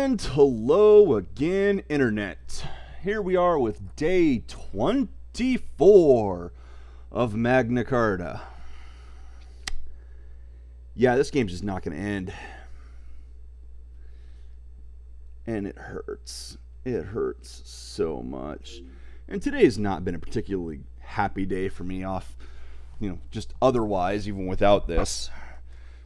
And hello again, Internet. Here we are with day 24 of Magna Carta. Yeah, this game's just not going to end. And it hurts. It hurts so much. And today has not been a particularly happy day for me just otherwise, even without this.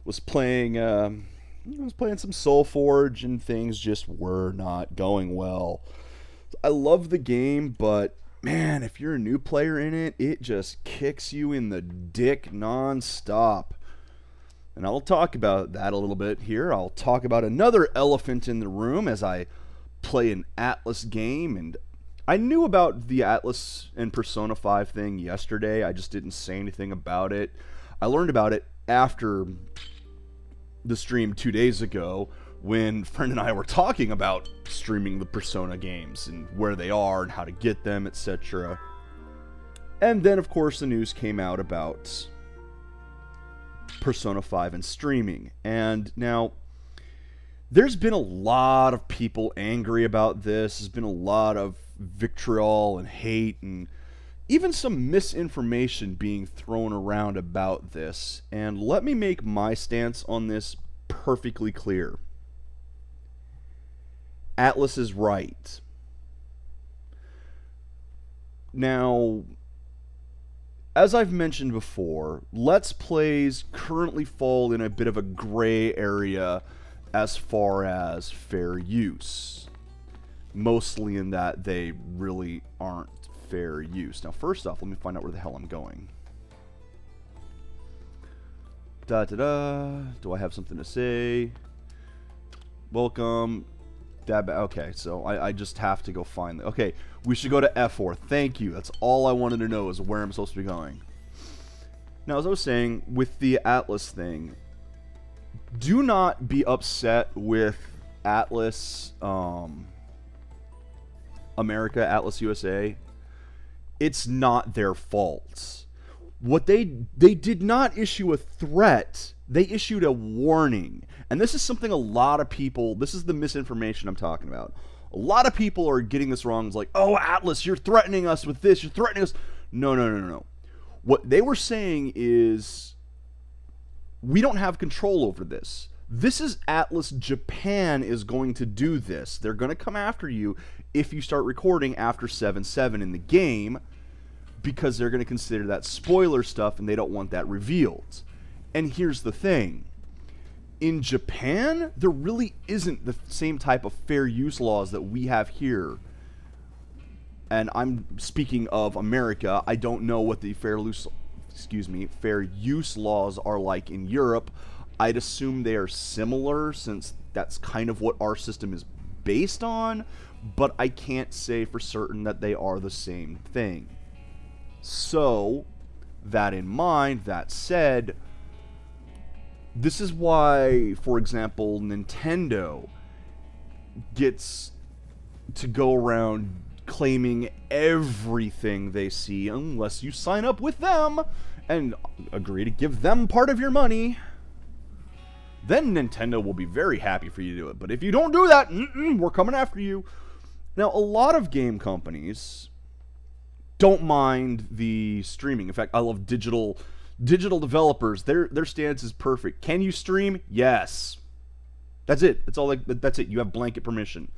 Was playing some Soulforge and things just were not going well. I love the game, but man, if you're a new player in it, it just kicks you in the dick non-stop. And I'll talk about that a little bit here. I'll talk about another elephant in the room as I play an Atlas game. And I knew about the Atlas and Persona 5 thing yesterday. I just didn't say anything about it. I learned about it after the stream 2 days ago when a friend and I were talking about streaming the Persona games and where they are and how to get them, etc. And then, of course, the news came out about Persona 5 and streaming. And now, there's been a lot of people angry about this. There's been a lot of vitriol and hate and even some misinformation being thrown around about this. And let me make my stance on this perfectly clear. Atlas is right. Now, as I've mentioned before, Let's Plays currently fall in a bit of a gray area as far as fair use. Mostly in that they really aren't fair use. Now, first off, let me find out where the hell I'm going. Do I have something to say? Welcome. Okay, so I just have to go find it. Okay, we should go to F4. Thank you. That's all I wanted to know is where I'm supposed to be going. Now, as I was saying, with the Atlas thing, do not be upset with Atlas, America, Atlas USA. It's not their fault. What they did not issue a threat. They issued a warning. And this is something a lot of people, this is the misinformation I'm talking about. A lot of people are getting this wrong. It's like, oh, Atlas, you're threatening us with this. You're threatening us. No. What they were saying is, we don't have control over this. This is Atlas. Japan is going to do this. They're going to come after you if you start recording after 7.7 in the game, because they're going to consider that spoiler stuff and they don't want that revealed. And here's the thing. In Japan, there really isn't the same type of fair use laws that we have here. And I'm speaking of America. I don't know what the fair use laws are like in Europe. I'd assume they are similar since that's kind of what our system is based on, but I can't say for certain that they are the same thing. So, that in mind, that said, this is why, for example, Nintendo gets to go around claiming everything they see unless you sign up with them and agree to give them part of your money. Then Nintendo will be very happy for you to do it. But if you don't do that, we're coming after you. Now, a lot of game companies don't mind the streaming. In fact, I love digital developers. Their stance is perfect. Can you stream? Yes. That's it. That's it. You have blanket permission.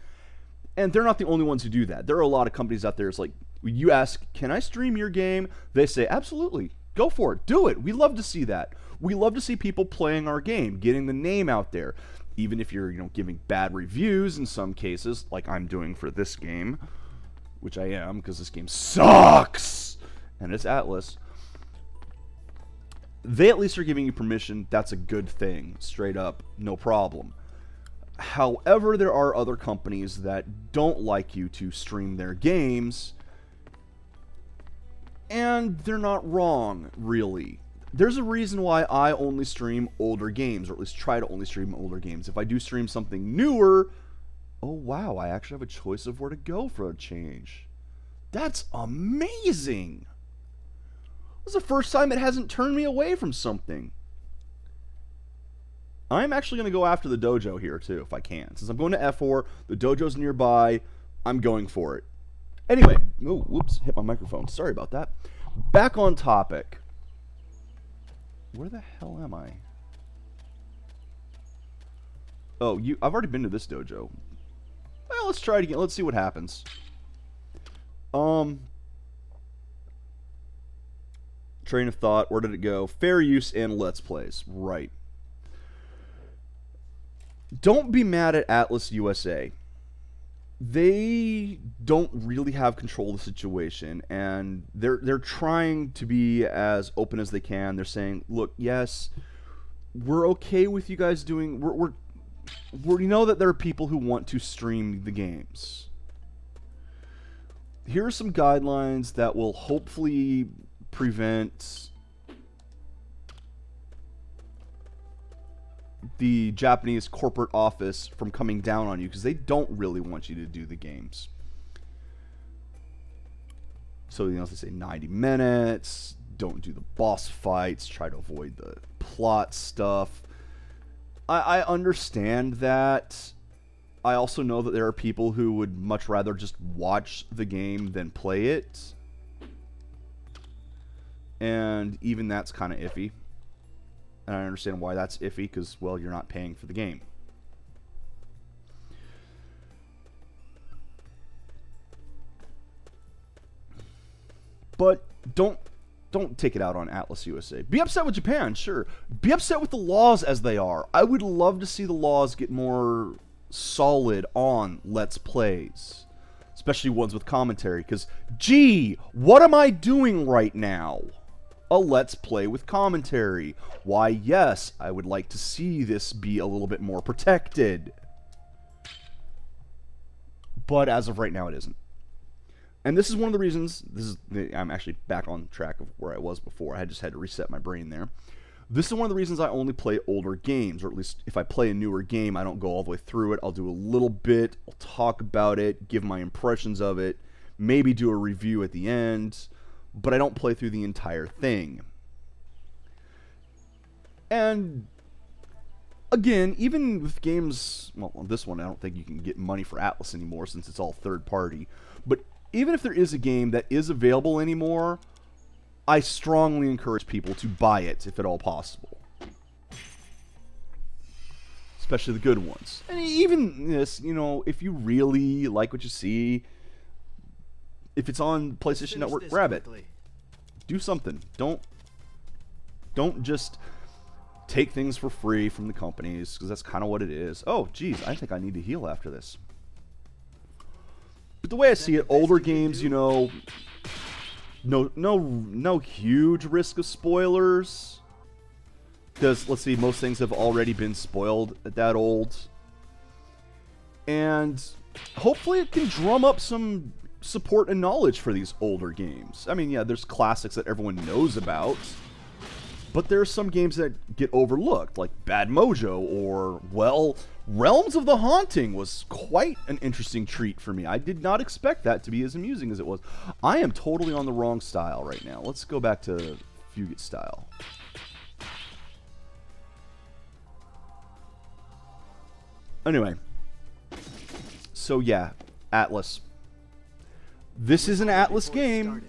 And they're not the only ones who do that. There are a lot of companies out there. It's like, you ask, can I stream your game? They say, absolutely. Go for it. Do it. We love to see that. We love to see people playing our game, getting the name out there. Even if you're, giving bad reviews in some cases, like I'm doing for this game, which I am, because this game sucks, and it's Atlas. They at least are giving you permission. That's a good thing. Straight up. No problem. However, there are other companies that don't like you to stream their games, and they're not wrong, really. There's a reason why I only stream older games, or at least try to only stream older games. If I do stream something newer, oh wow, I actually have a choice of where to go for a change. That's amazing! This is the first time it hasn't turned me away from something. I'm actually going to go after the dojo here, too, if I can. Since I'm going to F4, the dojo's nearby, I'm going for it. Anyway, oh, whoops, hit my microphone. Sorry about that. Back on topic. Where the hell am I? Oh, I've already been to this dojo. Well, let's try it again. Let's see what happens. Train of thought, where did it go? Fair use and Let's Plays. Right. Don't be mad at Atlas USA. They don't really have control of the situation, and they're trying to be as open as they can. They're saying, look, yes, we're okay with you guys doing... We know that there are people who want to stream the games. Here are some guidelines that will hopefully prevent the Japanese corporate office from coming down on you, because they don't really want you to do the games. So, they say 90 minutes, don't do the boss fights, try to avoid the plot stuff. I understand that. I also know that there are people who would much rather just watch the game than play it. And even that's kind of iffy. And I understand why that's iffy, because, well, you're not paying for the game. But don't take it out on Atlas USA. Be upset with Japan, sure. Be upset with the laws as they are. I would love to see the laws get more solid on Let's Plays. Especially ones with commentary, because, gee, what am I doing right now? A Let's Play with commentary. Why, yes, I would like to see this be a little bit more protected. But as of right now, it isn't. And this is one of the reasons, I'm actually back on track of where I was before. I just had to reset my brain there. This is one of the reasons I only play older games, or at least if I play a newer game, I don't go all the way through it. I'll do a little bit, I'll talk about it, give my impressions of it, maybe do a review at the end, but I don't play through the entire thing. And again, even with games, well, on this one, I don't think you can get money for Atlas anymore since it's all third party, but even if there is a game that is available anymore, I strongly encourage people to buy it if at all possible. Especially the good ones. And even this, if you really like what you see, if it's on PlayStation Network, grab it. Do something. Don't just take things for free from the companies, because that's kind of what it is. Oh, geez, I think I need to heal after this. But the way I see it, older games, no huge risk of spoilers. Because, let's see, most things have already been spoiled at that old. And hopefully it can drum up some support and knowledge for these older games. I mean, yeah, there's classics that everyone knows about. But there are some games that get overlooked, like Bad Mojo, or, well, Realms of the Haunting was quite an interesting treat for me. I did not expect that to be as amusing as it was. I am totally on the wrong style right now. Let's go back to Fugit style. Anyway. So yeah, Atlas. This is an Atlas game.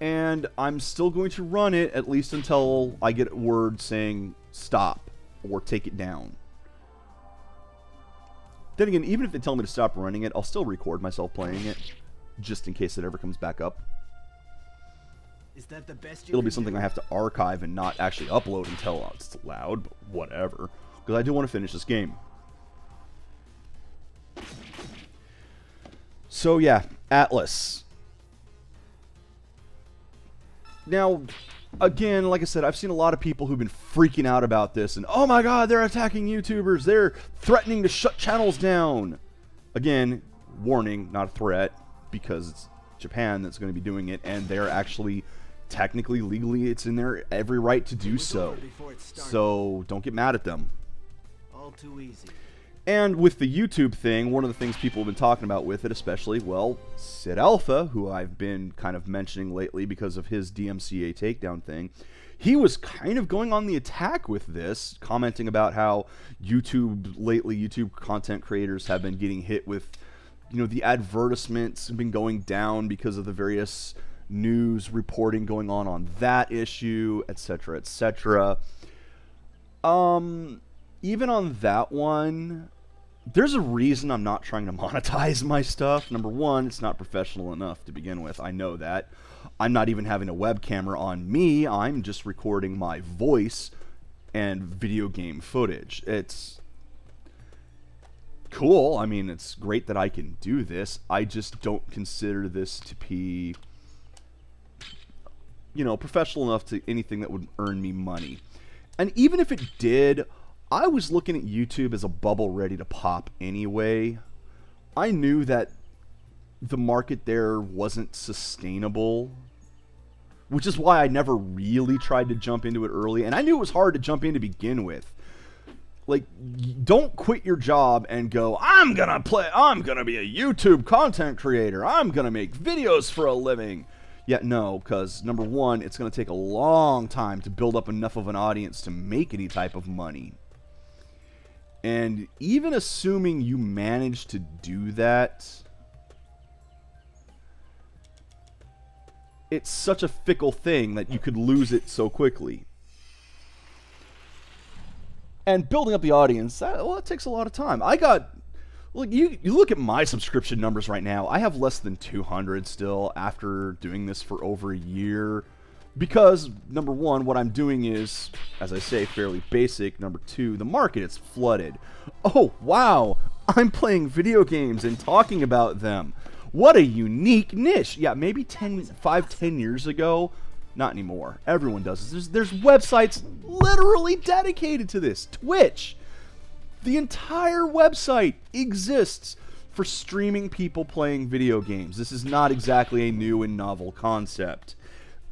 And I'm still going to run it at least until I get word saying stop or take it down. Then again, even if they tell me to stop running it, I'll still record myself playing it, just in case it ever comes back up. Is that the best It'll be something I have to archive and not actually upload until it's allowed, but whatever. Because I do want to finish this game. So yeah, Atlas. Now, again, like I said, I've seen a lot of people who've been freaking out about this, and oh my god, they're attacking YouTubers, they're threatening to shut channels down. Again, warning, not a threat, because it's Japan that's going to be doing it, and they're actually, technically, legally, it's in their every right to do so. So, don't get mad at them. All too easy. And with the YouTube thing, one of the things people have been talking about with it, especially, well, Sid Alpha, who I've been kind of mentioning lately because of his DMCA takedown thing, he was kind of going on the attack with this, commenting about how YouTube content creators have been getting hit with, the advertisements have been going down because of the various news reporting going on that issue, etc., etc. Even on that one, there's a reason I'm not trying to monetize my stuff. Number one, it's not professional enough to begin with. I know that. I'm not even having a web camera on me. I'm just recording my voice and video game footage. It's cool. I mean, it's great that I can do this. I just don't consider this to be, professional enough to anything that would earn me money. And even if it did, I was looking at YouTube as a bubble ready to pop anyway. I knew that the market there wasn't sustainable, which is why I never really tried to jump into it early. And I knew it was hard to jump in to begin with. Like, don't quit your job and go, I'm gonna be a YouTube content creator. I'm gonna make videos for a living. Yeah, no, because number one, it's gonna take a long time to build up enough of an audience to make any type of money. And even assuming you manage to do that, it's such a fickle thing that you could lose it so quickly. And building up the audience, that takes a lot of time. You look at my subscription numbers right now. I have less than 200 still after doing this for over a year. Because, number one, what I'm doing is, as I say, fairly basic. Number two, the market is flooded. Oh, wow, I'm playing video games and talking about them. What a unique niche. Yeah, maybe 10 years ago. Not anymore. Everyone does this. There's websites literally dedicated to this. Twitch. The entire website exists for streaming people playing video games. This is not exactly a new and novel concept.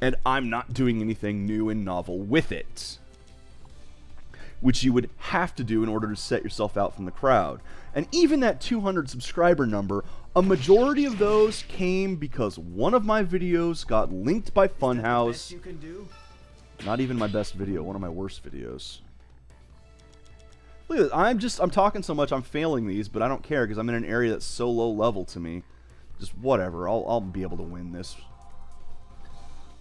And I'm not doing anything new and novel with it, which you would have to do in order to set yourself out from the crowd. And even that 200 subscriber number, a majority of those came because one of my videos got linked by Funhouse. Not even my best video, one of my worst videos. Look at this, I'm talking so much I'm failing these, but I don't care because I'm in an area that's so low level to me. Just whatever, I'll be able to win this.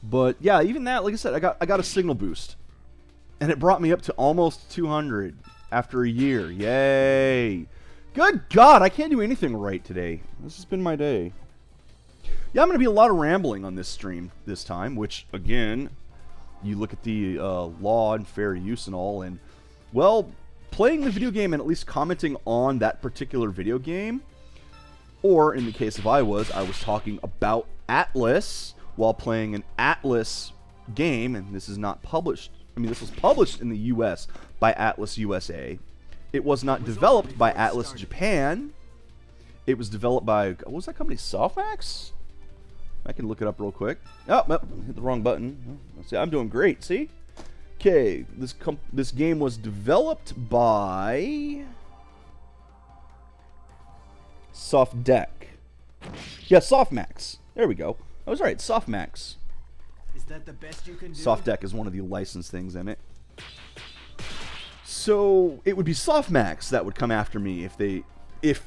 But yeah, even that, like I said, I got a signal boost. And it brought me up to almost 200 after a year. Yay! Good God, I can't do anything right today. This has been my day. Yeah, I'm going to be a lot of rambling on this stream this time, which, again, you look at the law and fair use and all, and, well, playing the video game and at least commenting on that particular video game, or in the case of I was talking about Atlas while playing an Atlas game, and this is not published. I mean, this was published in the U.S. by Atlas USA. It was not developed by Atlas Japan. It was developed by, what was that company, Softmax? I can look it up real quick. Oh, hit the wrong button. Let's see, I'm doing great, see? Okay, this game was developed by Softdeck. Yeah, Softmax. There we go. I was right, Softmax. Is that the best you can do? Softdeck is one of the licensed things in it. So it would be Softmax that would come after me if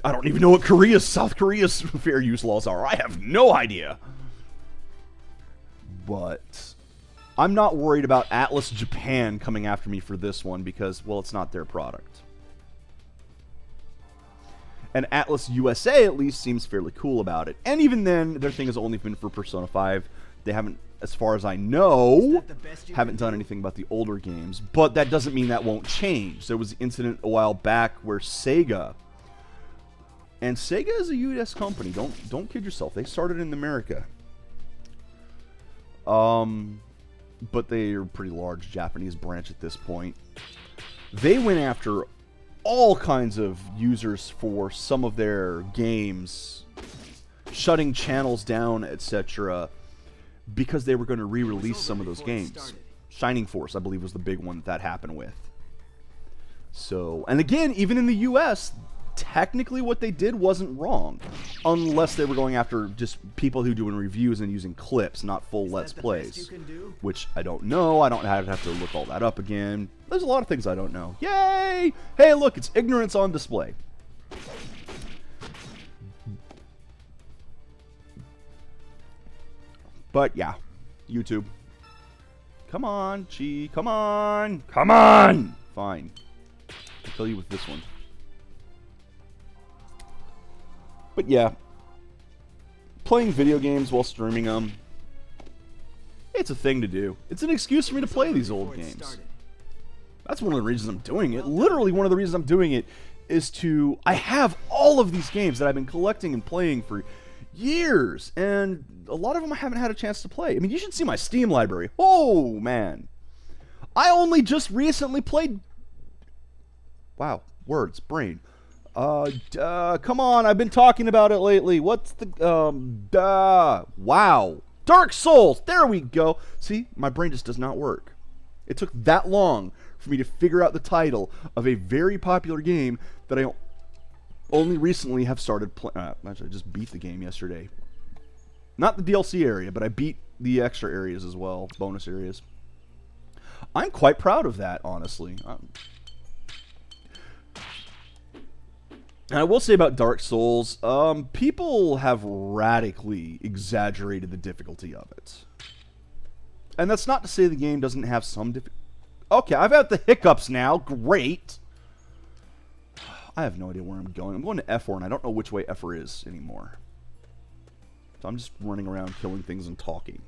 I don't even know what South Korea's fair use laws are. I have no idea. But I'm not worried about Atlas Japan coming after me for this one because, well, it's not their product. And Atlas USA at least seems fairly cool about it. And even then, their thing has only been for Persona 5. They haven't, as far as I know, haven't done anything about the older games. But that doesn't mean that won't change. There was an incident a while back where Sega, and Sega is a US company. Don't kid yourself. They started in America. But they are a pretty large Japanese branch at this point. They went after all kinds of users for some of their games, shutting channels down, etc., because they were going to re-release some of those games. Shining Force, I believe, was the big one that happened with. So, and again, even in the US, technically what they did wasn't wrong, unless they were going after just people who doing reviews and using clips, not full Let's Plays, which I don't know. I don't have to look all that up again. There's a lot of things I don't know. Yay! Hey, look, it's ignorance on display. But yeah, YouTube. Come on, Chi. Come on. Come on. Fine. I'll kill you with this one. But yeah, playing video games while streaming them, it's a thing to do. It's an excuse for me to play these old games. That's one of the reasons I'm doing it. Literally one of the reasons I'm doing it is to... I have all of these games that I've been collecting and playing for years, and a lot of them I haven't had a chance to play. I mean, you should see my Steam library. Oh, man. I only just recently played... Wow, words, brain. Come on, I've been talking about it lately. What's the, wow. Dark Souls, there we go. See, my brain just does not work. It took that long for me to figure out the title of a very popular game that I only recently have started playing. Actually, I just beat the game yesterday. Not the DLC area, but I beat the extra areas as well, bonus areas. I'm quite proud of that, honestly. And I will say about Dark Souls, people have radically exaggerated the difficulty of it. And that's not to say the game doesn't have some difficulty. Okay, I've had the hiccups now. Great. I have no idea where I'm going. I'm going to F4, and I don't know which way F4 is anymore. So I'm just running around killing things and talking.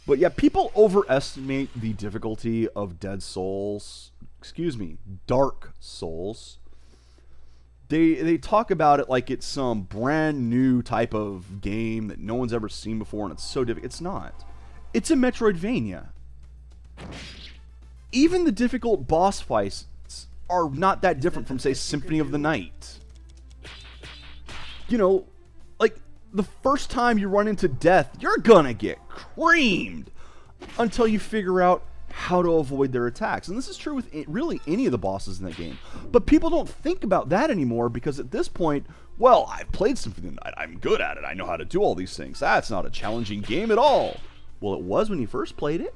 But yeah, people overestimate the difficulty of Dark Souls. They talk about it like it's some brand new type of game that no one's ever seen before, and it's so difficult. It's not. It's a Metroidvania. Even the difficult boss fights are not that different from, say, Symphony of the Night. You know, like, the first time you run into death, you're gonna get creamed until you figure out how to avoid their attacks. And this is true with really any of the bosses in that game. But people don't think about that anymore because at this point, well, I've played Symphony of the Night. I'm good at it. I know how to do all these things. That's not a challenging game at all. Well, it was when you first played it.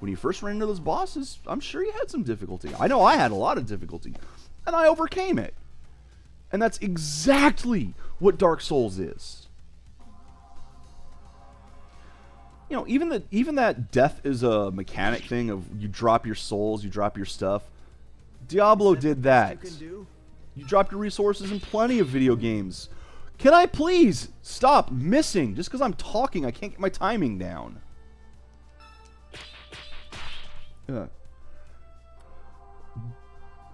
When you first ran into those bosses, I'm sure you had some difficulty. I know I had a lot of difficulty. And I overcame it. And that's exactly what Dark Souls is. You know, even that death is a mechanic thing of you drop your souls, you drop your stuff. Diablo did that. You drop your resources in plenty of video games. Can I please stop missing? Just because I'm talking, I can't get my timing down.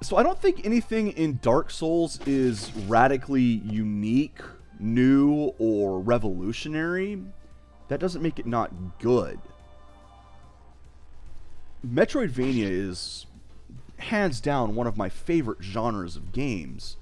So I don't think anything in Dark Souls is radically unique, new, or revolutionary. That doesn't make it not good. Metroidvania is hands down one of my favorite genres of games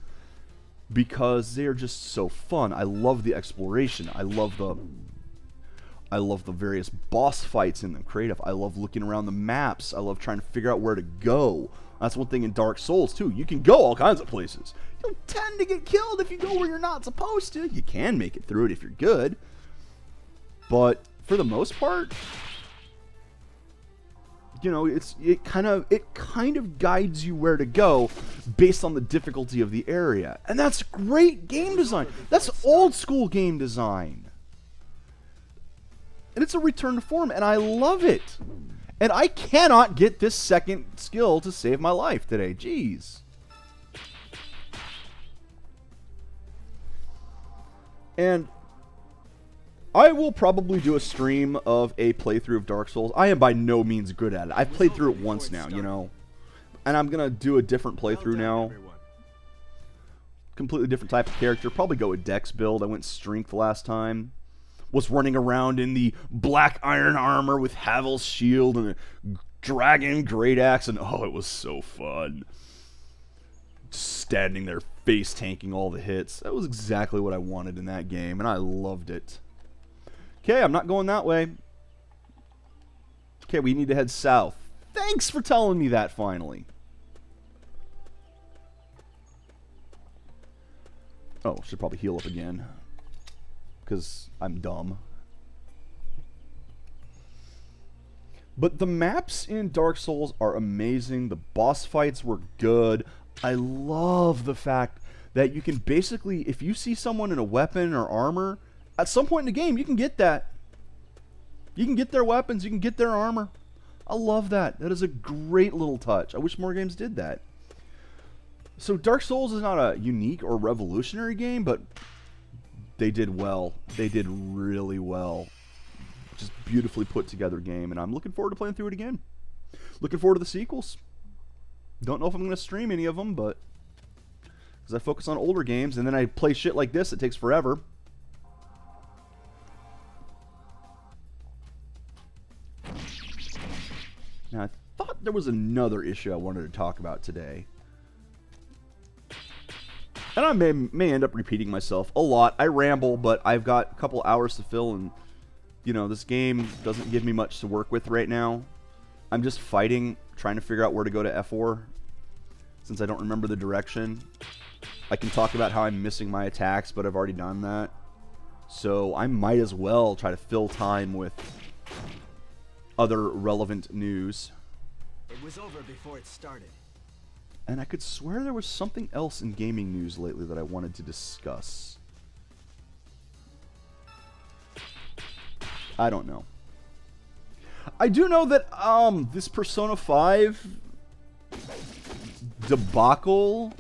because they're just so fun. I love the exploration. I love the various boss fights in them, creative. I love looking around the maps. I love trying to figure out where to go. That's one thing in Dark Souls too. You can go all kinds of places. You'll tend to get killed if you go where you're not supposed to. You can make it through it if you're good. But for the most part, you know, it kind of guides you where to go based on the difficulty of the area. And that's great game design. That's old school game design. And it's a return to form, and I love it. And I cannot get this second skill to save my life today. Jeez. And I will probably do a stream of a playthrough of Dark Souls. I am by no means good at it. I've played through it once now, you know. And I'm going to do a different playthrough now. Completely different type of character. Probably go with Dex build. I went Strength last time. Was running around in the black iron armor with Havel's shield and a dragon great axe, and oh, it was so fun. Just standing there face tanking all the hits. That was exactly what I wanted in that game, and I loved it. Okay, I'm not going that way. Okay, we need to head south. Thanks for telling me that finally. Oh, should probably heal up again. Because I'm dumb. But the maps in Dark Souls are amazing. The boss fights were good. I love the fact that you can basically, if you see someone in a weapon or armor, at some point in the game, you can get that. You can get their weapons, you can get their armor. I love that. That is a great little touch. I wish more games did that. So Dark Souls is not a unique or revolutionary game, but they did well. They did really well. Just beautifully put together game, and I'm looking forward to playing through it again. Looking forward to the sequels. Don't know if I'm going to stream any of them, but because I focus on older games, and then I play shit like this, it takes forever. Now, I thought there was another issue I wanted to talk about today. And I may end up repeating myself a lot. I ramble, but I've got a couple hours to fill, and, you know, this game doesn't give me much to work with right now. I'm just fighting, trying to figure out where to go to F4, since I don't remember the direction. I can talk about how I'm missing my attacks, but I've already done that. So I might as well try to fill time with other relevant news. It was over before it started. And I could swear there was something else in gaming news lately that I wanted to discuss. I don't know. I do know that this Persona 5 debacle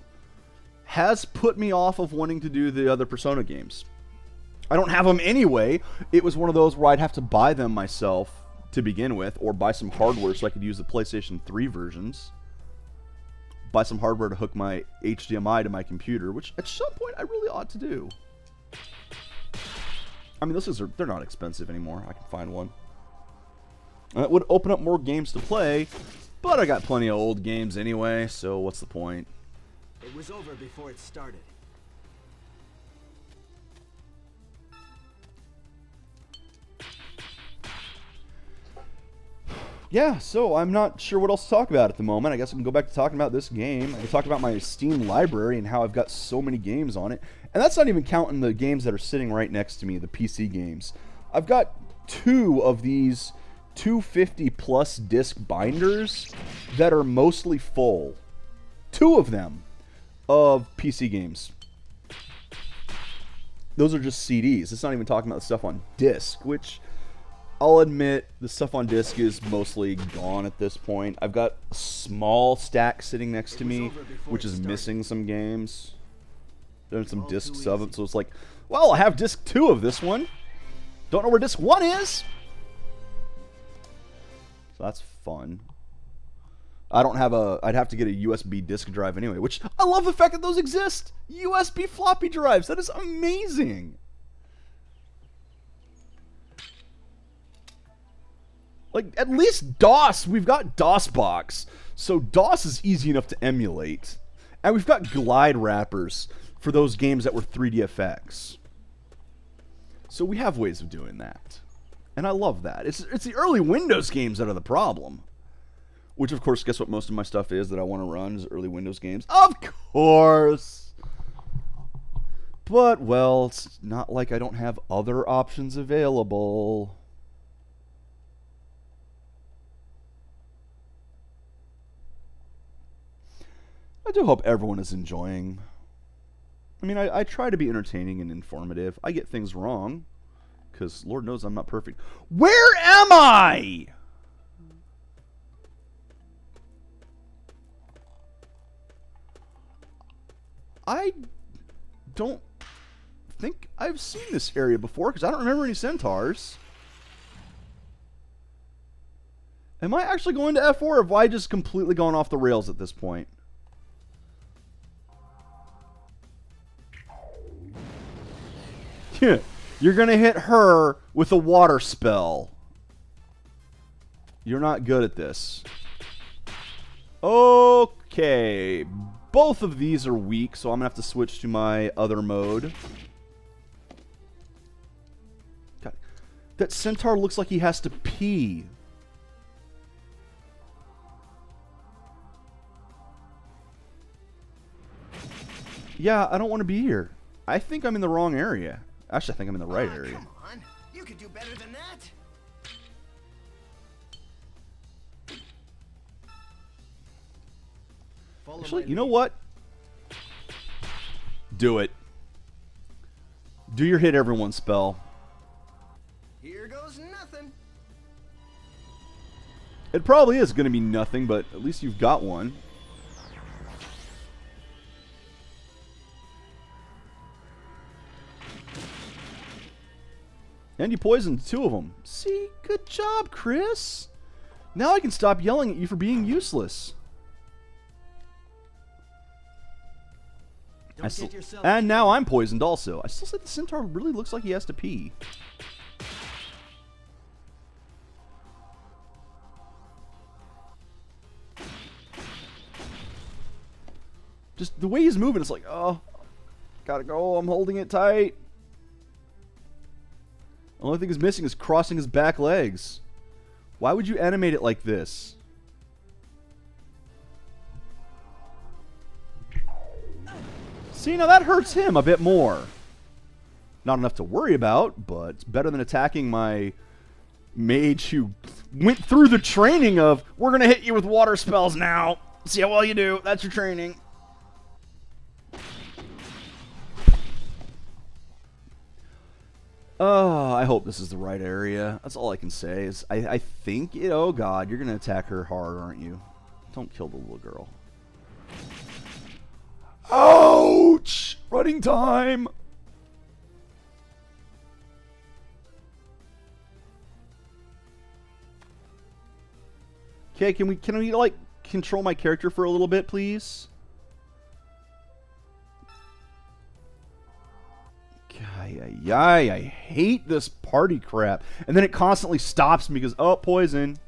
has put me off of wanting to do the other Persona games. I don't have them anyway. It was one of those where I'd have to buy them myself to begin with, or buy some hardware so I could use the PlayStation 3 versions. Buy some hardware to hook my HDMI to my computer, which at some point I really ought to do. I mean, they're not expensive anymore. I can find one. And it would open up more games to play, but I got plenty of old games anyway, so what's the point? It was over before it started. Yeah, so I'm not sure what else to talk about at the moment. I guess I can go back to talking about this game. I can talk about my Steam library and how I've got so many games on it. And that's not even counting the games that are sitting right next to me, the PC games. I've got 2 of these 250 plus disc binders that are mostly full. 2 of them of PC games. Those are just CDs. It's not even talking about the stuff on disc, which I'll admit the stuff on disc is mostly gone at this point. I've got a small stack sitting next to me, which is missing some games. There's some discs of it, so it's like, well, I have disc 2 of this one. Don't know where disc 1 is. So that's fun. I don't have I'd have to get a USB disk drive anyway, which I love the fact that those exist. USB floppy drives. That is amazing. Like, at least DOS, we've got DOSBox. So DOS is easy enough to emulate. And we've got glide wrappers for those games that were 3DFX. So we have ways of doing that. And I love that. It's the early Windows games that are the problem. Which, of course, guess what most of my stuff is that I want to run is early Windows games. Of course! But, well, it's not like I don't have other options available. I do hope everyone is enjoying. I mean, I try to be entertaining and informative. I get things wrong, because Lord knows I'm not perfect. Where am I? I don't think I've seen this area before, because I don't remember any centaurs. Am I actually going to F4, or have I just completely gone off the rails at this point? You're gonna hit her with a water spell. You're not good at this. Okay. Both of these are weak, so I'm gonna have to switch to my other mode. God, that centaur looks like he has to pee. Yeah, I don't want to be here. I think I'm in the wrong area. Actually, I think I'm in the right area. Come on. You could do better than that. Follow Actually, my you know lead. what? Do it. Do your hit everyone spell. Here goes nothing. It probably is going to be nothing, but at least you've got one. And you poisoned 2 of them. See? Good job, Chris. Now I can stop yelling at you for being useless. Don't get yourself And now I'm poisoned also. I still say the centaur really looks like he has to pee. Just the way he's moving, it's like, oh, gotta go. I'm holding it tight. The only thing he's missing is crossing his back legs. Why would you animate it like this? See, now that hurts him a bit more. Not enough to worry about, but it's better than attacking my mage who went through the training of, we're going to hit you with water spells now. See how well you do. That's your training. Oh, I hope this is the right area. That's all I can say. Is I think it. Oh God, you're gonna attack her hard, aren't you? Don't kill the little girl. Ouch! Running time. Okay, can we like control my character for a little bit, please? I hate this party crap. And then it constantly stops me because, oh, poison.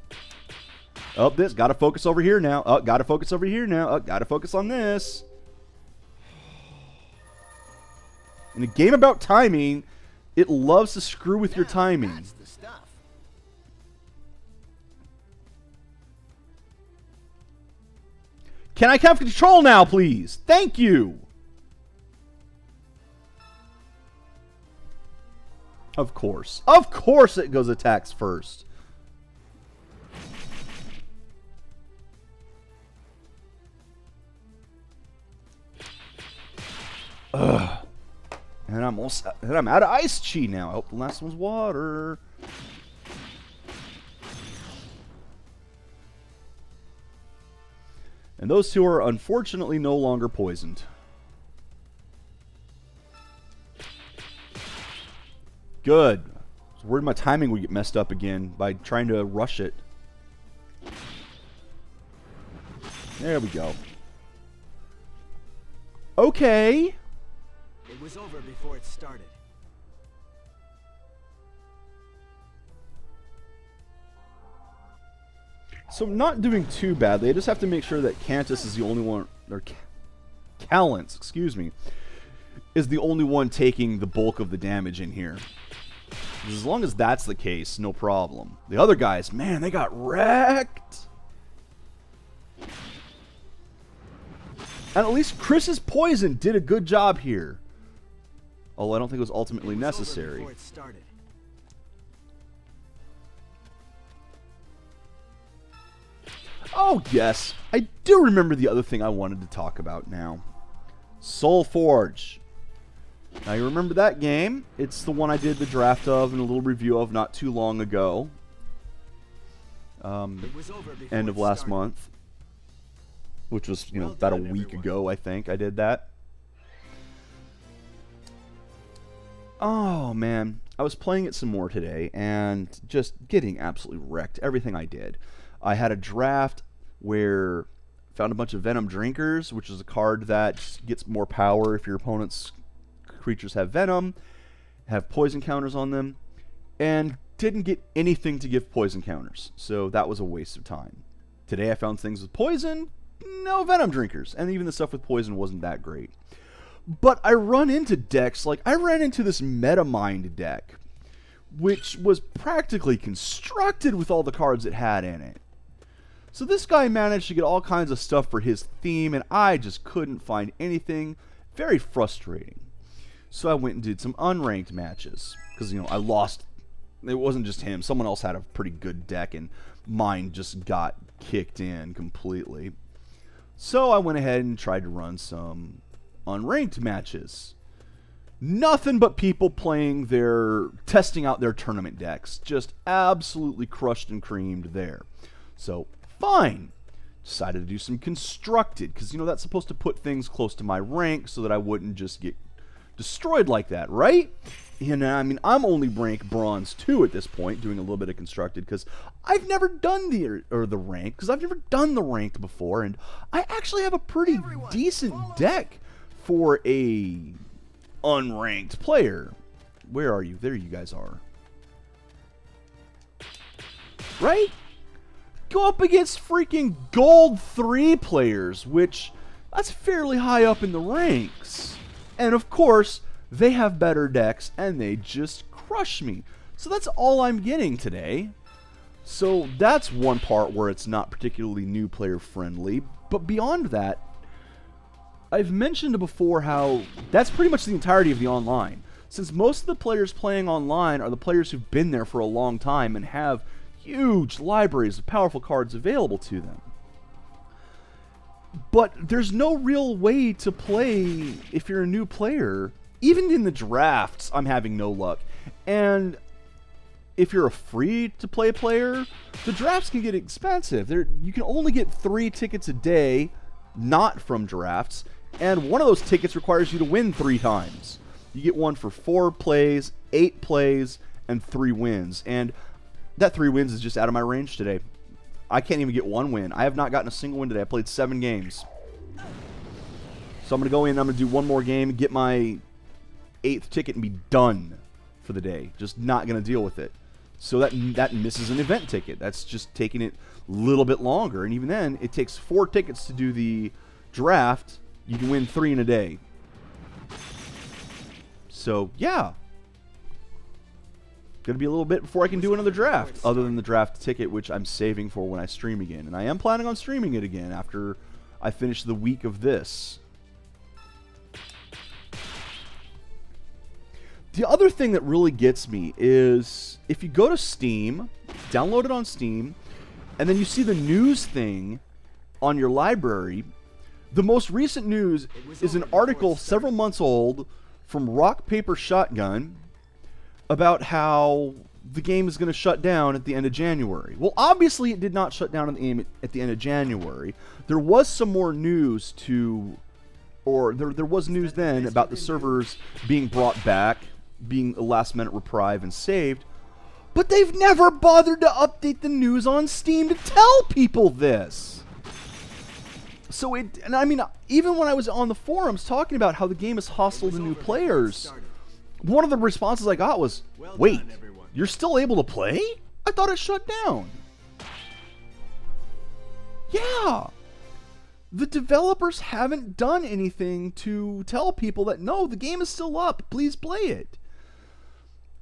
Oh, this. Gotta focus over here now. Oh, gotta focus over here now. Oh, gotta focus on this. In a game about timing, it loves to screw with your timing. That's the stuff. Can I have control now, please? Thank you. Of course. Of course it goes attacks first. Ugh. And I'm out of ice chi now. I hope the last one's water. And those 2 are unfortunately no longer poisoned. Good. I was worried my timing would get messed up again by trying to rush it. There we go. Okay. It was over before it started. So I'm not doing too badly. I just have to make sure that Cantus is the only one, or Callance, excuse me, is the only one taking the bulk of the damage in here. As long as that's the case, no problem. The other guys, man, they got wrecked. And at least Chris's poison did a good job here. Although I don't think it was ultimately It was over necessary. before it started. Oh, yes. I do remember the other thing I wanted to talk about now. Soul Forge. Now, you remember that game? It's the one I did the draft of and a little review of not too long ago. It was over before End of it last started. month. Which was, Well about a done, week everyone. ago, I think I did that. Oh, man. I was playing it some more today and just getting absolutely wrecked. Everything I did. I had a draft where found a bunch of Venom Drinkers, which is a card that gets more power if your opponent's creatures have Venom, have poison counters on them, and didn't get anything to give poison counters. So that was a waste of time. Today I found things with poison, no Venom Drinkers, and even the stuff with poison wasn't that great. But I run into decks, like I ran into this Metamind deck, which was practically constructed with all the cards it had in it. So this guy managed to get all kinds of stuff for his theme, and I just couldn't find anything. Very frustrating. So I went and did some unranked matches. Because, I lost. It wasn't just him. Someone else had a pretty good deck, and mine just got kicked in completely. So I went ahead and tried to run some unranked matches. Nothing but people testing out their tournament decks. Just absolutely crushed and creamed there. So, fine. Decided to do some constructed, because, that's supposed to put things close to my rank so that I wouldn't just get destroyed like that, right? I'm only rank bronze 2 at this point, doing a little bit of constructed, because I've never done the rank, because I've never done the ranked before, and I actually have a pretty decent deck for a unranked player. Where are you? There you guys are. Right? Go up against freaking gold 3 players, which that's fairly high up in the ranks. And of course, they have better decks and they just crush me. So that's all I'm getting today. So that's one part where it's not particularly new player friendly. But beyond that, I've mentioned before how that's pretty much the entirety of the online. Since most of the players playing online are the players who've been there for a long time and have huge libraries of powerful cards available to them. But there's no real way to play if you're a new player. Even in the drafts, I'm having no luck. And if you're a free-to-play player, the drafts can get expensive. You can only get 3 tickets a day, not from drafts, and one of those tickets requires you to win 3 times. You get one for 4 plays, 8 plays, and 3 wins. And that 3 wins is just out of my range today. I can't even get 1 win. I have not gotten a single win today. I played 7 games. So I'm going to go in, I'm going to do 1 more game, get my 8th ticket, and be done for the day. Just not going to deal with it. So that misses an event ticket. That's just taking it a little bit longer. And even then, it takes 4 tickets to do the draft. You can win 3 in a day. So, yeah. Gonna be a little bit before I can do another draft, other than the draft ticket, which I'm saving for when I stream again. And I am planning on streaming it again after I finish the week of this. The other thing that really gets me is if you go to Steam, download it on Steam, and then you see the news thing on your library. The most recent news is an article several months old from Rock Paper Shotgun about how the game is going to shut down at the end of January. Well, obviously it did not shut down at the end of January. There was some more news there was news then about the servers being brought back, being a last-minute reprieve and saved, but they've never bothered to update the news on Steam to tell people this. So even when I was on the forums talking about how the game is hostile to new players, one of the responses I got was, wait, you're still able to play? I thought it shut down. Yeah. The developers haven't done anything to tell people that, no, the game is still up. Please play it.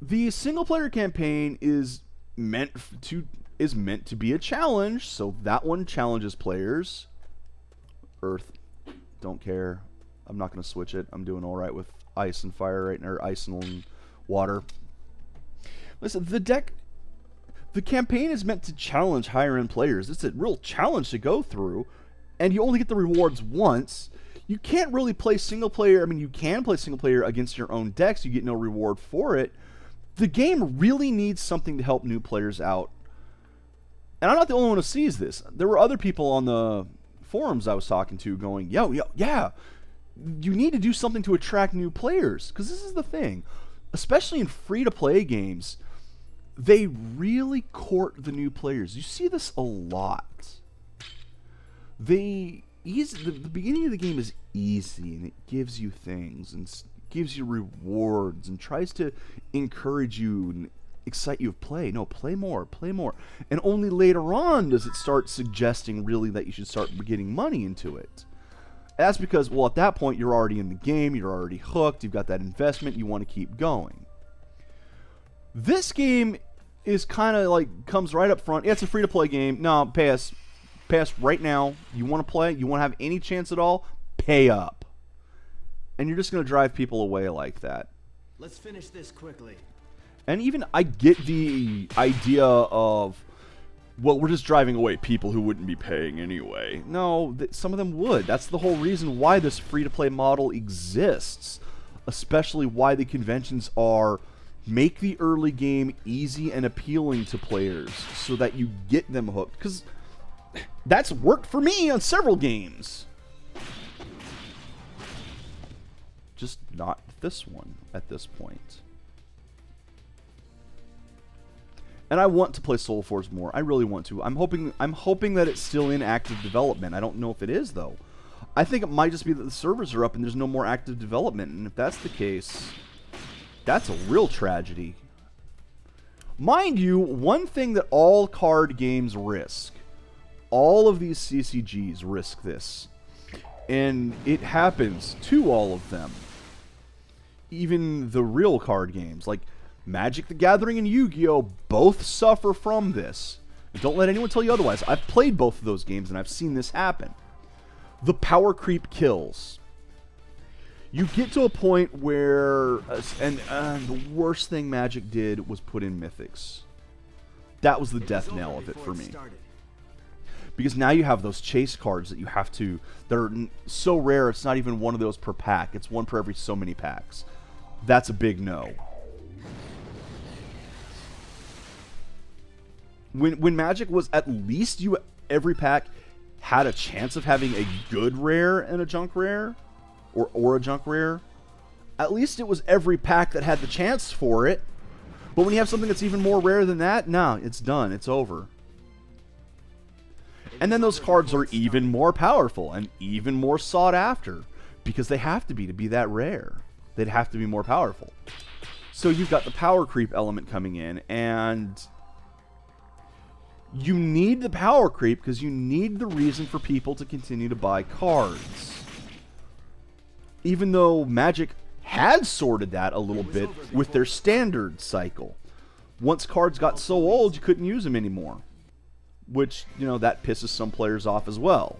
The single-player campaign is meant to be a challenge, so that one challenges players. Earth, don't care. I'm not going to switch it. I'm doing all right with ice and fire right now, or ice and water. Listen, the campaign is meant to challenge higher-end players. It's a real challenge to go through, and you only get the rewards once. You can't really play single-player. You can play single-player against your own decks. You get no reward for it. The game really needs something to help new players out. And I'm not the only one who sees this. There were other people on the forums I was talking to going, yeah, you need to do something to attract new players. Because this is the thing. Especially in free-to-play games, they really court the new players. You see this a lot. The beginning of the game is easy, and it gives you things, and gives you rewards, and tries to encourage you and excite you to play. No, play more, play more. And only later on does it start suggesting really that you should start getting money into it. That's because, well, at that point, you're already in the game, you're already hooked, you've got that investment, you want to keep going. This game is kind of like, comes right up front. Yeah, it's a free-to-play game. No, pay us right now. You want to play? You want to have any chance at all? Pay up. And you're just going to drive people away like that. Let's finish this quickly. And even I get the idea of, well, we're just driving away people who wouldn't be paying anyway. No, some of them would. That's the whole reason why this free-to-play model exists. Especially why the conventions are make the early game easy and appealing to players so that you get them hooked. Because that's worked for me on several games. Just not this one at this point. And I want to play SoulForge more. I really want to. I'm hoping that it's still in active development. I don't know if it is though. I think it might just be that the servers are up and there's no more active development. And if that's the case, that's a real tragedy. Mind you, one thing that all card games risk, all of these CCGs risk this. And it happens to all of them. Even the real card games, like Magic the Gathering and Yu-Gi-Oh! Both suffer from this. Don't let anyone tell you otherwise. I've played both of those games and I've seen this happen. The power creep kills. You get to a point where, and the worst thing Magic did was put in Mythics. That was the death knell of it for me. Because now you have those chase cards that you have to, that are so rare it's not even one of those per pack. It's one per every so many packs. That's a big no. When Magic was at least every pack had a chance of having a good rare and a junk rare, or a junk rare. At least it was every pack that had the chance for it. But when you have something that's even more rare than that, no, it's done. It's over. And then those cards are even more powerful and even more sought after because they have to be that rare. They'd have to be more powerful. So you've got the power creep element coming in, and you need the power creep because you need the reason for people to continue to buy cards. Even though Magic had sorted that a little bit with their standard cycle. Once cards got so old, you couldn't use them anymore. Which, you know, that pisses some players off as well.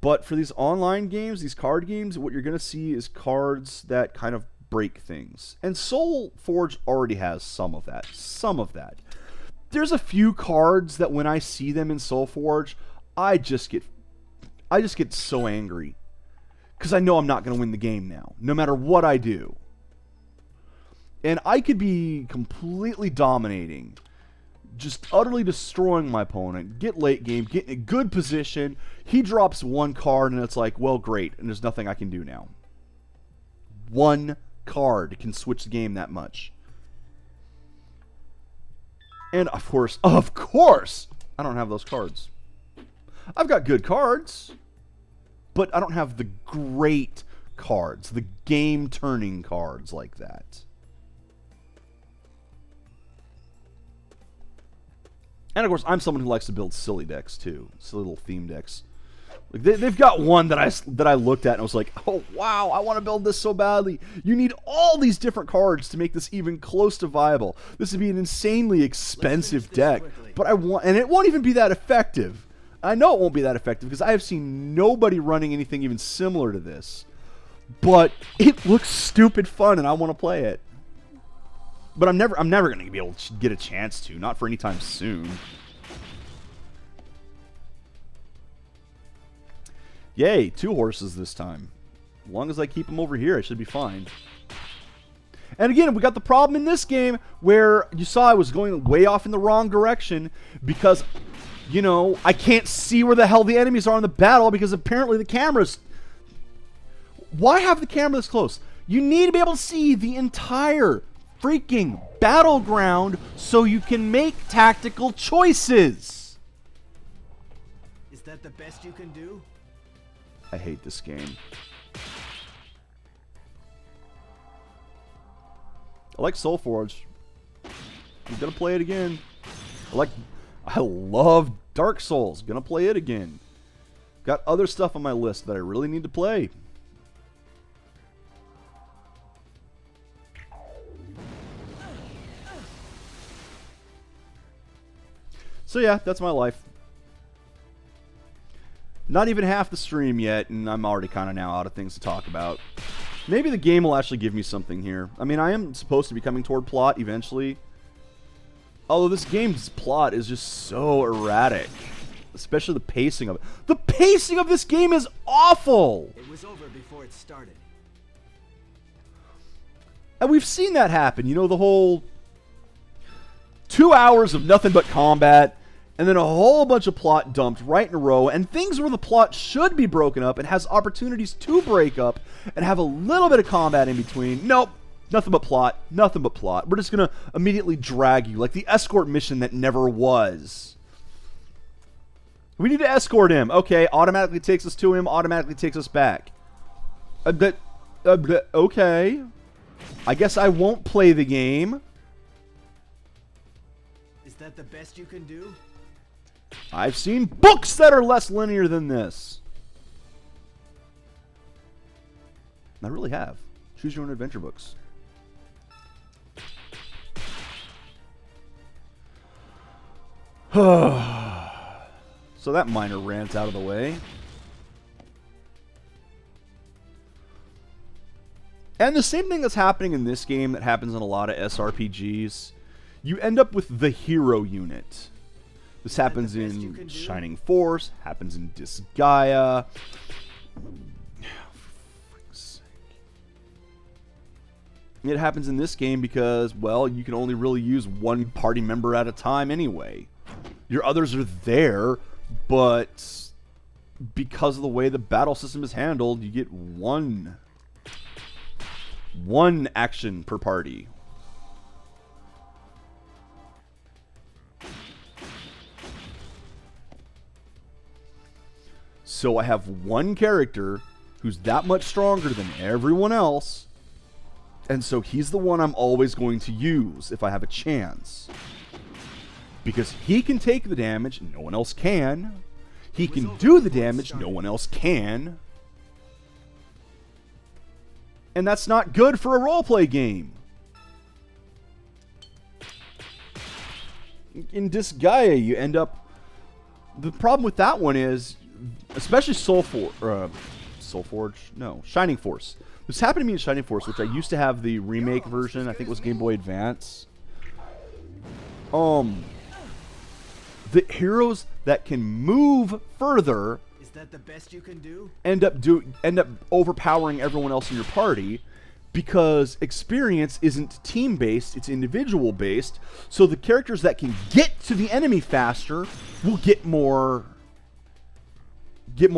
But for these online games, these card games, what you're going to see is cards that kind of break things. And SoulForge already has some of that. Some of that. There's a few cards that when I see them in SoulForge, I just get so angry. Because I know I'm not going to win the game now, no matter what I do. And I could be completely dominating, just utterly destroying my opponent, get late game, get in a good position, he drops one card, and it's like, well, great, and there's nothing I can do now. One card can switch the game that much. And of course, I don't have those cards. I've got good cards, but I don't have the great cards, the game-turning cards like that. And of course, I'm someone who likes to build silly decks too, silly little theme decks. Like they've got one that I looked at and I was like, oh wow, I want to build this so badly. You need all these different cards to make this even close to viable. This would be an insanely expensive deck, but and it won't even be that effective. I know it won't be that effective because I have seen nobody running anything even similar to this. But it looks stupid fun, and I want to play it. But I'm never going to be able to get a chance to, not for any time soon. Yay, 2 horses this time. As long as I keep them over here, I should be fine. And again, we got the problem in this game where you saw I was going way off in the wrong direction because, you know, I can't see where the hell the enemies are in the battle because apparently the camera's... Why have the camera this close? You need to be able to see the entire freaking battleground so you can make tactical choices. Is that the best you can do? I hate this game. I like SoulForge. I'm gonna play it again. I love Dark Souls. Gonna play it again. Got other stuff on my list that I really need to play. So yeah, that's my life. Not even half the stream yet, and I'm already kind of now out of things to talk about. Maybe the game will actually give me something here. I mean, I am supposed to be coming toward plot eventually. Although this game's plot is just so erratic. Especially the pacing of it. The pacing of this game is awful! It was over before it started. And we've seen that happen. You know, the whole 2 hours of nothing but combat, and then a whole bunch of plot dumped right in a row, and things where the plot should be broken up and has opportunities to break up and have a little bit of combat in between. Nope. Nothing but plot. Nothing but plot. We're just going to immediately drag you, like the escort mission that never was. We need to escort him. Okay, automatically takes us to him, automatically takes us back. Okay. I guess I won't play the game. Is that the best you can do? I've seen books that are less linear than this. I really have. Choose your own adventure books. So that minor rant out of the way. And the same thing that's happening in this game that happens in a lot of SRPGs. You end up with the hero unit. This happens in Shining Force, happens in Disgaea. It happens in this game because, well, you can only really use one party member at a time anyway. Your others are there, but because of the way the battle system is handled, you get one action per party. So I have one character who's that much stronger than everyone else, and so he's the one I'm always going to use if I have a chance. Because he can take the damage, no one else can. He can do the damage, no one else can. And that's not good for a roleplay game. In Disgaea, you end up... The problem with that one is, especially Shining Force. This happened to me in Shining Force, which I used to have the remake version. I think it was Game Boy Advance. The heroes that can move further... Is that the best you can do? End up overpowering everyone else in your party because experience isn't team-based, it's individual-based. So the characters that can get to the enemy faster will get more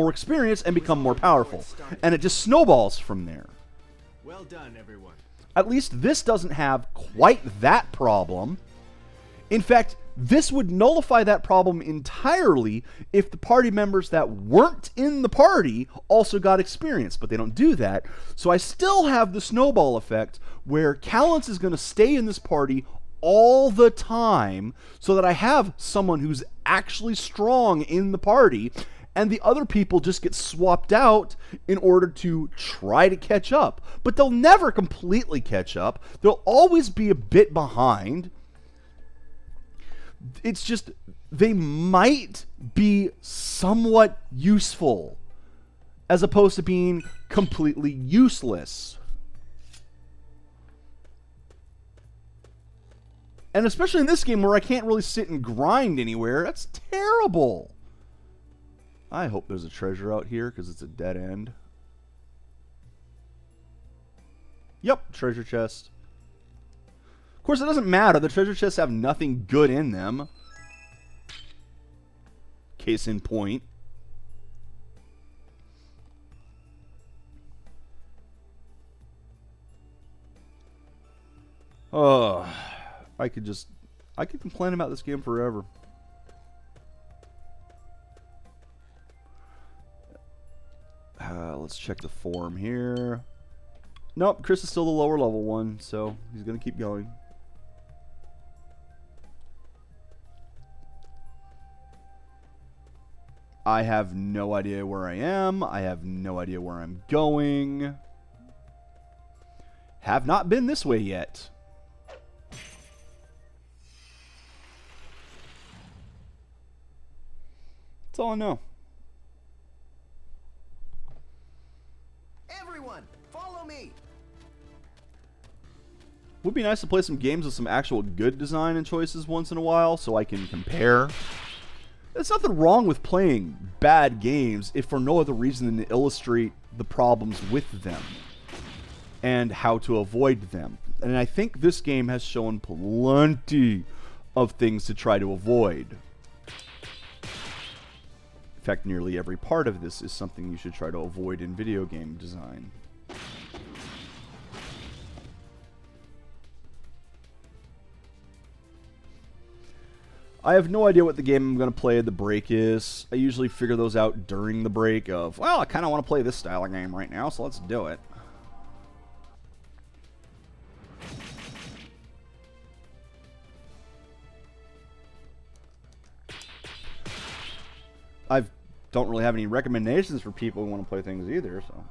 experience and become more powerful. And it just snowballs from there. Well done, everyone. At least this doesn't have quite that problem. In fact, this would nullify that problem entirely if the party members that weren't in the party also got experience, but they don't do that. So I still have the snowball effect where Callance is going to stay in this party all the time so that I have someone who's actually strong in the party, and the other people just get swapped out in order to try to catch up. But they'll never completely catch up. They'll always be a bit behind. It's just, they might be somewhat useful as opposed to being completely useless. And especially in this game where I can't really sit and grind anywhere, that's terrible. I hope there's a treasure out here because it's a dead end. Yep, treasure chest. Of course, it doesn't matter. The treasure chests have nothing good in them. Case in point. Oh, I could complain about this game forever. Let's check the forum here. Nope, Chris is still the lower level one, so he's going to keep going. I have no idea where I am. I have no idea where I'm going. Have not been this way yet. That's all I know. Would be nice to play some games with some actual good design and choices once in a while so I can compare. There's nothing wrong with playing bad games if for no other reason than to illustrate the problems with them and how to avoid them. And I think this game has shown plenty of things to try to avoid. In fact, nearly every part of this is something you should try to avoid in video game design. I have no idea what the game I'm going to play at the break is. I usually figure those out during the break of, well, I kind of want to play this style of game right now, so let's do it. I don't really have any recommendations for people who want to play things either, so.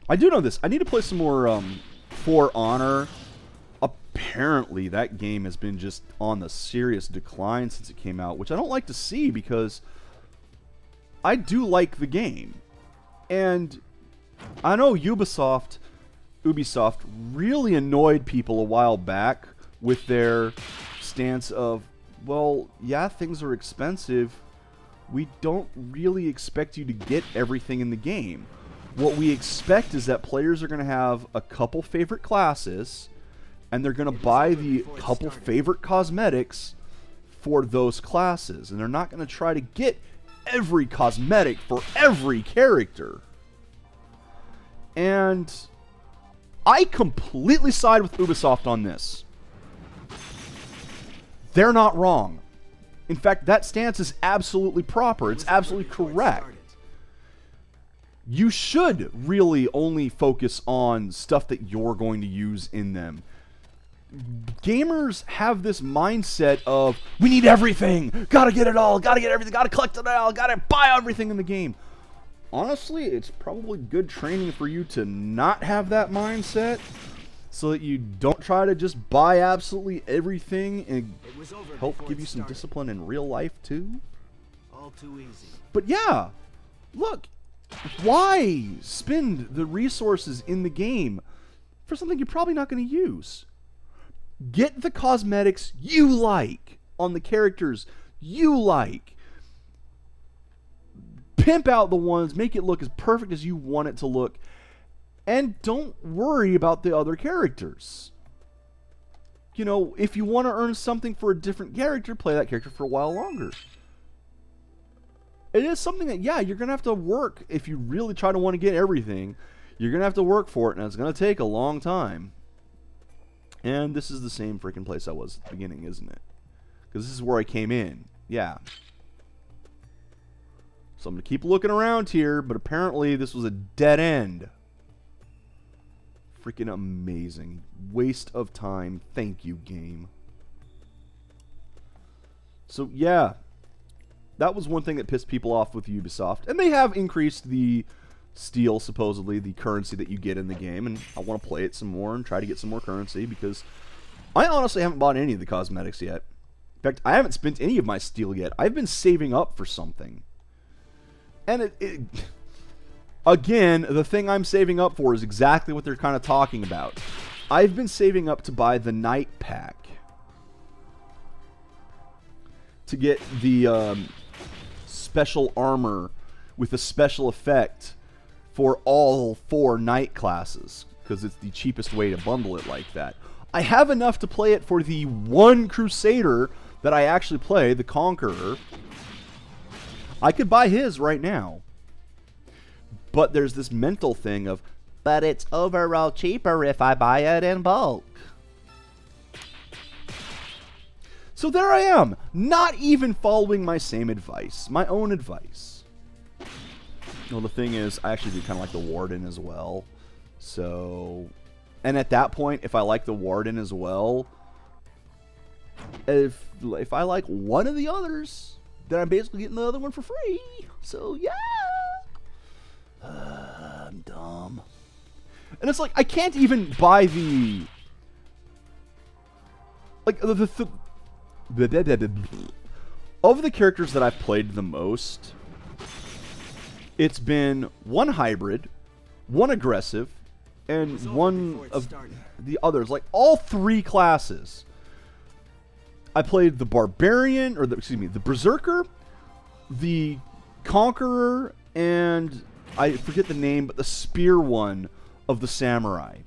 I do know this. I need to play some more For Honor. Apparently, that game has been just on the serious decline since it came out, which I don't like to see because I do like the game. And I know Ubisoft really annoyed people a while back with their stance of, well, yeah, things are expensive. We don't really expect you to get everything in the game. What we expect is that players are going to have a couple favorite classes, and they're going to buy the couple favorite cosmetics for those classes. And they're not going to try to get every cosmetic for every character. And I completely side with Ubisoft on this. They're not wrong. In fact, that stance is absolutely proper. It's absolutely correct. You should really only focus on stuff that you're going to use in them. Gamers have this mindset of, we need everything, gotta get it all, gotta get everything, gotta collect it all, gotta buy everything in the game. Honestly, it's probably good training for you to not have that mindset, so that you don't try to just buy absolutely everything and help give you some discipline in real life too. All too easy. But yeah, look, why spend the resources in the game for something you're probably not going to use? Get the cosmetics you like on the characters you like. Pimp out the ones, make it look as perfect as you want it to look, and don't worry about the other characters. You know, if you want to earn something for a different character, play that character for a while longer. It is something that, yeah, you're going to have to work. If you really try to want to get everything, you're going to have to work for it, and it's going to take a long time. And this is the same freaking place I was at the beginning, isn't it? Because this is where I came in. Yeah. So I'm going to keep looking around here, but apparently this was a dead end. Freaking amazing. Waste of time. Thank you, game. So, yeah. That was one thing that pissed people off with Ubisoft. And they have increased the steal, supposedly, the currency that you get in the game. And I want to play it some more and try to get some more currency because I honestly haven't bought any of the cosmetics yet. In fact, I haven't spent any of my steal yet. I've been saving up for something. And again, the thing I'm saving up for is exactly what they're kind of talking about. I've been saving up to buy the night pack. To get the special armor with a special effect for all 4 night classes, because it's the cheapest way to bundle it like that. I have enough to play it for the one Crusader that I actually play, the Conqueror. I could buy his right now. But there's this mental thing of, but it's overall cheaper if I buy it in bulk. So there I am, not even following my same advice, my own advice. Well, the thing is, I actually do kind of like the Warden as well. So, and at that point, if I like the Warden as well, if I like one of the others, then I'm basically getting the other one for free. So yeah, I'm dumb. And it's like I can't even buy the of the characters that I've played the most. It's been one hybrid, one aggressive, and was over one before it of started. the others, like all three classes. I played the Barbarian, or the Berserker, the Conqueror, and I forget the name, but the Spear one of the Samurai.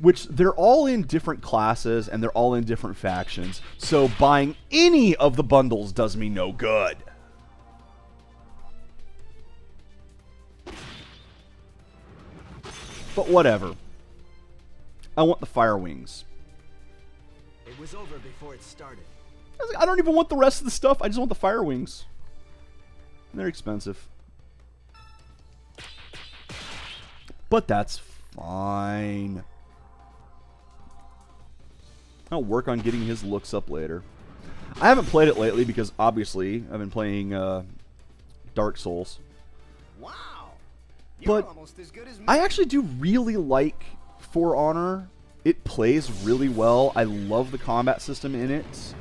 Which they're all in different classes and they're all in different factions. So buying any of the bundles does me no good. But whatever. I want the Fire Wings. It was over before it started. I don't even want the rest of the stuff. I just want the Fire Wings. And they're expensive. But that's fine. I'll work on getting his looks up later. I haven't played it lately because obviously I've been playing Dark Souls. Wow. You're but almost as good as me. I actually do really like For Honor. It plays really well. I love the combat system in it.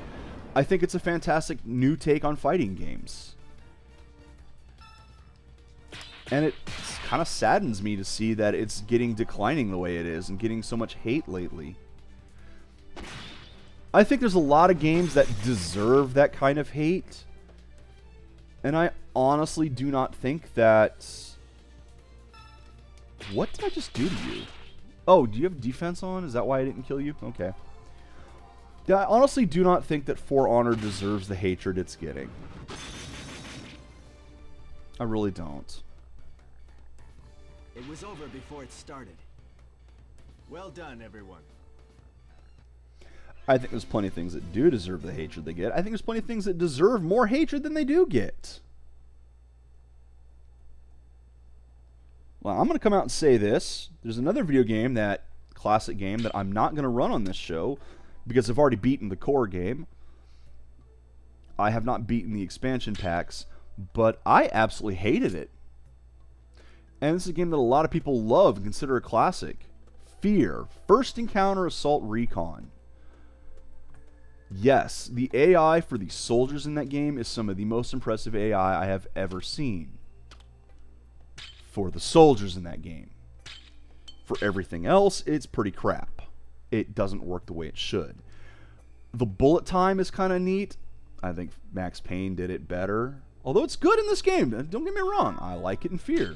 I think it's a fantastic new take on fighting games. And it kind of saddens me to see that it's declining the way it is and getting so much hate lately. I think there's a lot of games that deserve that kind of hate. And I honestly do not think that... What did I just do to you? Oh, do you have defense on? Is that why I didn't kill you? Okay. Yeah, I honestly do not think that For Honor deserves the hatred it's getting. I really don't. It was over before it started. Well done, everyone. I think there's plenty of things that do deserve the hatred they get. I think there's plenty of things that deserve more hatred than they do get. Well, I'm going to come out and say this. There's another video game, that classic game, that I'm not going to run on this show because I've already beaten the core game. I have not beaten the expansion packs, but I absolutely hated it. And this is a game that a lot of people love and consider a classic. Fear. First Encounter Assault Recon. Yes, the AI for the soldiers in that game is some of the most impressive AI I have ever seen. For the soldiers in that game. For everything else, it's pretty crap. It doesn't work the way it should. The bullet time is kind of neat. I think Max Payne did it better. Although it's good in this game, don't get me wrong. I like it in Fear.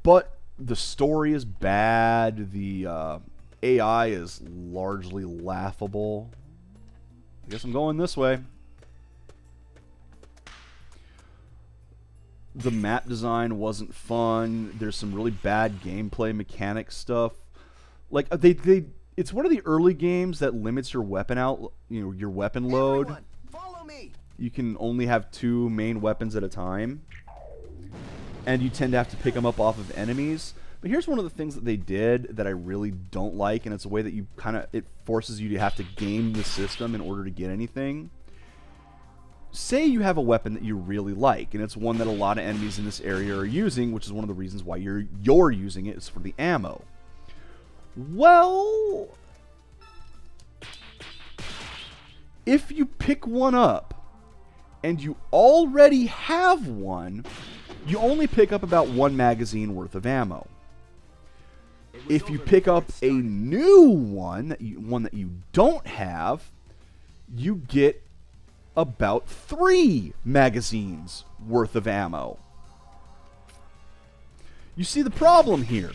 But the story is bad. The AI is largely laughable. I guess I'm going this way. The map design wasn't fun. There's some really bad gameplay mechanic stuff. Like it's one of the early games that limits your weapon your weapon load. Everyone, follow me. You can only have 2 main weapons at a time. And you tend to have to pick them up off of enemies. But here's one of the things that they did that I really don't like, and it's a way that it forces you to have to game the system in order to get anything. Say you have a weapon that you really like, and it's one that a lot of enemies in this area are using, which is one of the reasons why you're using it, is for the ammo. Well, if you pick one up, and you already have one, you only pick up about 1 magazine worth of ammo. If you pick up a new one that you don't have, you get about 3 magazines worth of ammo. You see the problem here.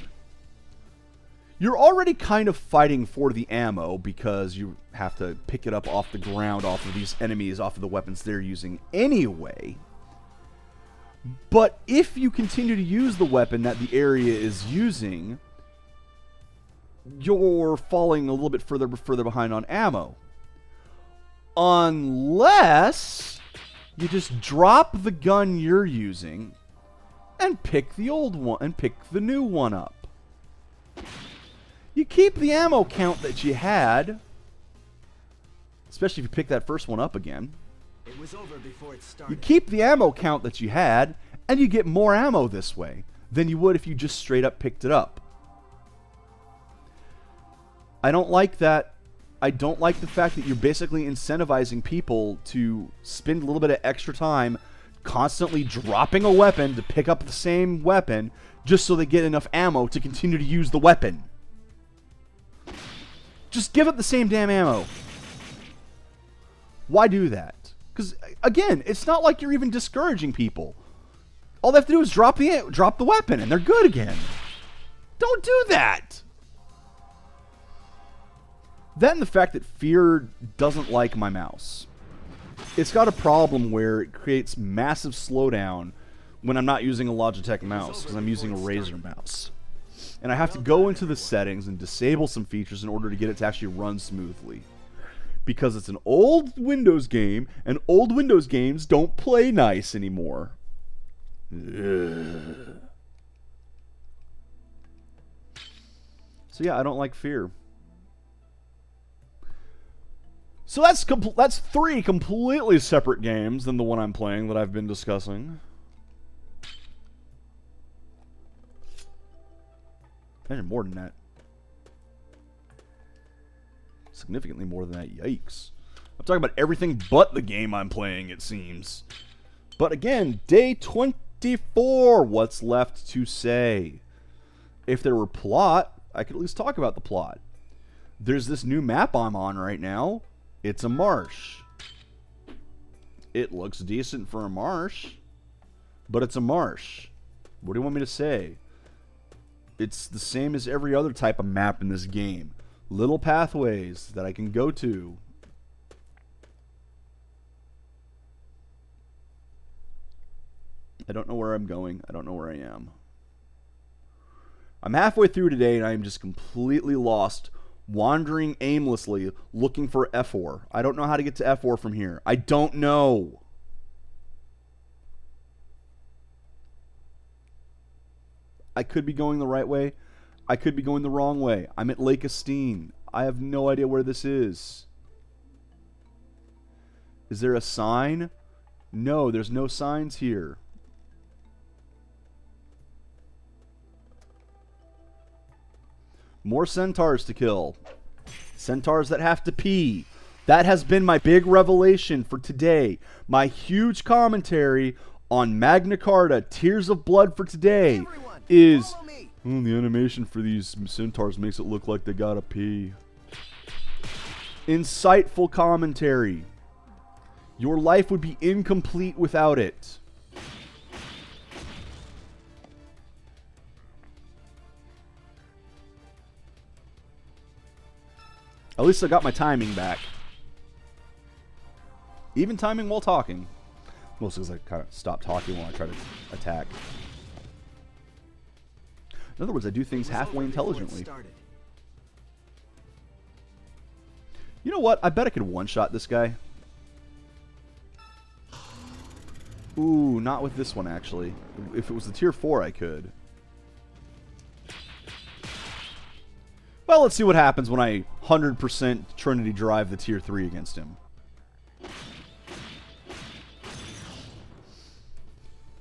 You're already kind of fighting for the ammo because you have to pick it up off the ground, off of these enemies, off of the weapons they're using anyway. But if you continue to use the weapon that the area is using, you're falling a little bit further behind on ammo. Unless you just drop the gun you're using and pick the old one and pick the new one up. You keep the ammo count that you had, especially if you pick that first one up again. It was over before it started. You keep the ammo count that you had, and you get more ammo this way than you would if you just straight up picked it up. I don't like that. I don't like the fact that you're basically incentivizing people to spend a little bit of extra time constantly dropping a weapon to pick up the same weapon just so they get enough ammo to continue to use the weapon. Just give it the same damn ammo. Why do that? Because, again, it's not like you're even discouraging people. All they have to do is drop the weapon, and they're good again. Don't do that! Then the fact that Fear doesn't like my mouse. It's got a problem where it creates massive slowdown when I'm not using a Logitech mouse, because I'm using a Razer mouse. And I have to go into the settings and disable some features in order to get it to actually run smoothly. Because it's an old Windows game, and old Windows games don't play nice anymore. Ugh. So yeah, I don't like Fear. So that's 3 completely separate games than the one I'm playing that I've been discussing. Imagine more than that. Significantly more than that. Yikes. I'm talking about everything but the game I'm playing, it seems. But again, day 24. What's left to say? If there were plot, I could at least talk about the plot. There's this new map I'm on right now. It's a marsh. It looks decent for a marsh, but it's a marsh. What do you want me to say? It's the same as every other type of map in this game. Little pathways that I can go to. I don't know where I'm going. I don't know where I am. I'm halfway through today and I am just completely lost, wandering aimlessly, looking for F4. I don't know how to get to F4 from here. I don't know. I could be going the right way. I could be going the wrong way. I'm at Lake Estine. I have no idea where this is. Is there a sign? No, there's no signs here. More centaurs to kill. Centaurs that have to pee. That has been my big revelation for today. My huge commentary on Magna Carta, Tears of Blood for today is... the animation for these centaurs makes it look like they gotta pee. Insightful commentary. Your life would be incomplete without it. At least I got my timing back. Even timing while talking. Mostly because I kind of stop talking while I try to attack. In other words, I do things halfway intelligently. You know what? I bet I could one-shot this guy. Ooh, not with this one, actually. If it was the tier 4, I could. Well, let's see what happens when I 100% Trinity drive the tier 3 against him.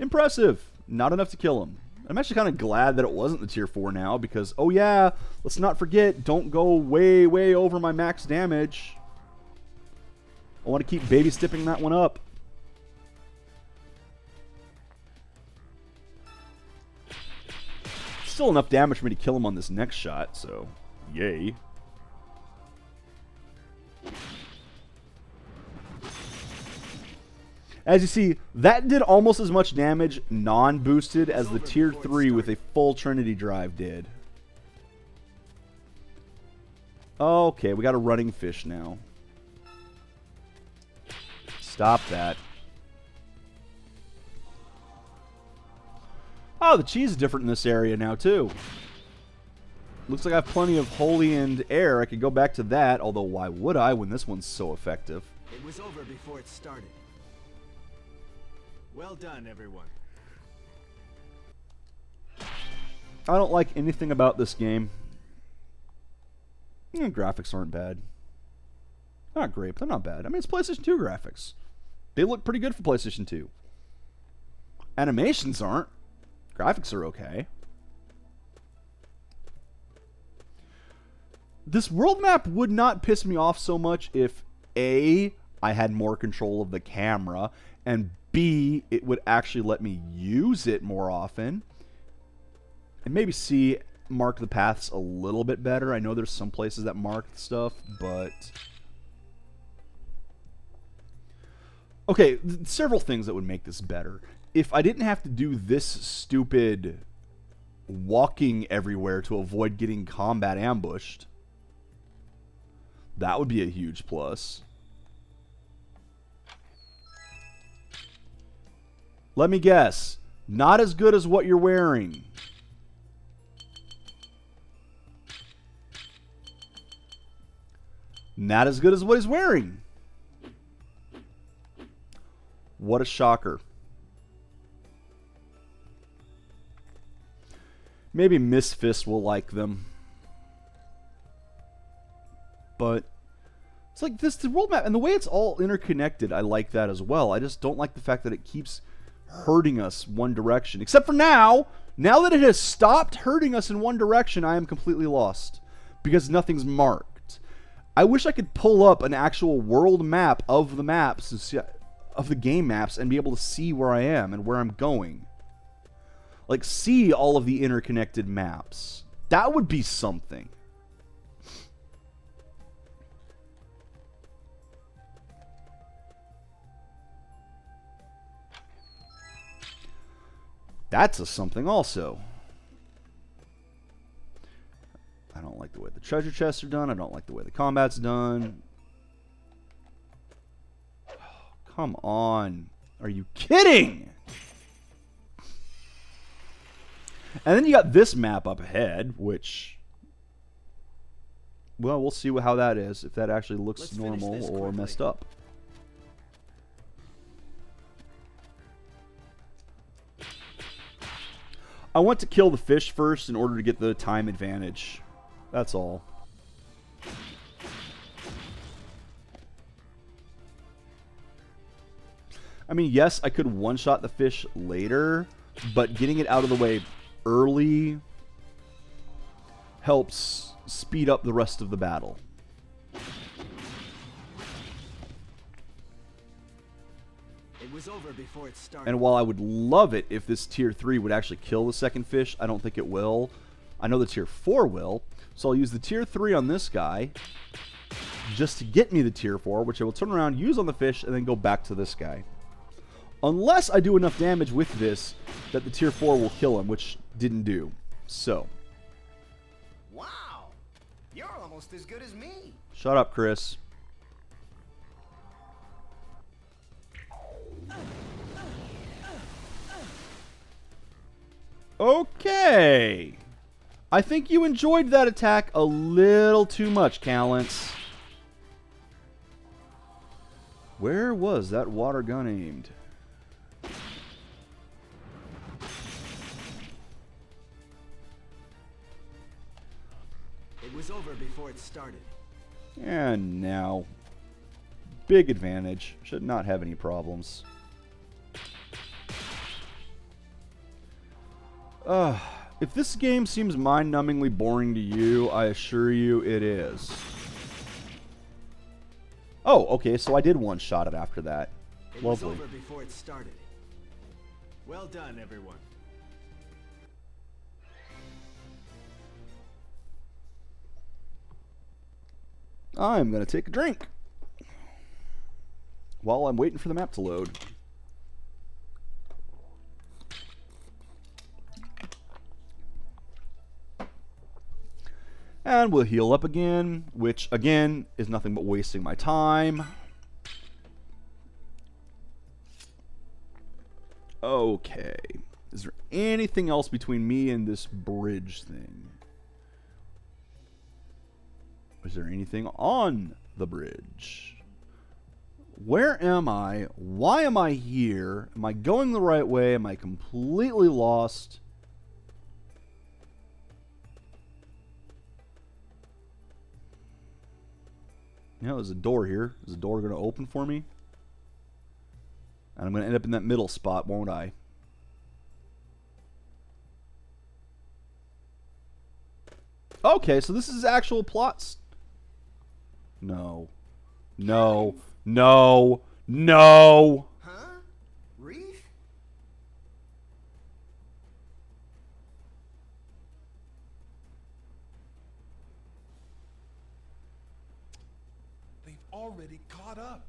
Impressive. Not enough to kill him. I'm actually kind of glad that it wasn't the tier 4 now because, oh yeah, let's not forget, don't go way, way over my max damage. I want to keep baby stepping that one up. Still enough damage for me to kill him on this next shot, so yay. As you see, that did almost as much damage non-boosted as the tier 3 with a full Trinity drive did. Okay, we got a running fish now. Stop that. Oh, the cheese is different in this area now, too. Looks like I have plenty of holy and air. I could go back to that, although why would I when this one's so effective? It was over before it started. Well done, everyone. I don't like anything about this game. Graphics aren't bad. They're not great, but they're not bad. I mean, it's PlayStation 2 graphics. They look pretty good for PlayStation 2. Animations aren't. Graphics are okay. This world map would not piss me off so much if A, I had more control of the camera, and B, it would actually let me use it more often. And maybe C, mark the paths a little bit better. I know there's some places that mark stuff, but... Okay, several things that would make this better. If I didn't have to do this stupid walking everywhere to avoid getting combat ambushed, that would be a huge plus. Let me guess. Not as good as what you're wearing. Not as good as what he's wearing. What a shocker. Maybe Miss Fist will like them. But it's like this, the world map, and the way it's all interconnected, I like that as well. I just don't like the fact that it keeps hurting us one direction. Except for now. Now that it has stopped hurting us in one direction, I am completely lost. Because nothing's marked. I wish I could pull up an actual world map of the maps, of the game maps, and be able to see where I am and where I'm going. Like, see all of the interconnected maps. That would be something. That's a something also. I don't like the way the treasure chests are done. I don't like the way the combat's done. Oh, come on. Are you kidding? And then you got this map up ahead, which... Well, we'll see how that is. If that actually looks normal or messed up. I want to kill the fish first in order to get the time advantage. That's all. I mean, yes, I could one-shot the fish later, but getting it out of the way early helps speed up the rest of the battle. It was over before it started. And while I would love it if this tier 3 would actually kill the second fish, I don't think it will. I know the tier 4 will, so I'll use the tier 3 on this guy just to get me the tier 4, which I will turn around, use on the fish, and then go back to this guy. Unless I do enough damage with this that the tier 4 will kill him, which didn't do. So. Wow! You're almost as good as me. Shut up, Chris. Okay. I think you enjoyed that attack a little too much, Callance. Where was that water gun aimed? It was over before it started. And now, big advantage. Should not have any problems. If this game seems mind-numbingly boring to you, I assure you it is. Oh, okay, so I did one-shot it after that. It Lovely. was over before it started. Well done, everyone. I'm going to take a drink while I'm waiting for the map to load. And we'll heal up again, which, again, is nothing but wasting my time. Okay. Is there anything else between me and this bridge thing? Is there anything on the bridge? Where am I? Why am I here? Am I going the right way? Am I completely lost? You know, there's a door here. Is the door going to open for me? And I'm going to end up in that middle spot, won't I? Okay, so this is actual plots. No. No. No. No. Huh? Reef? already caught up.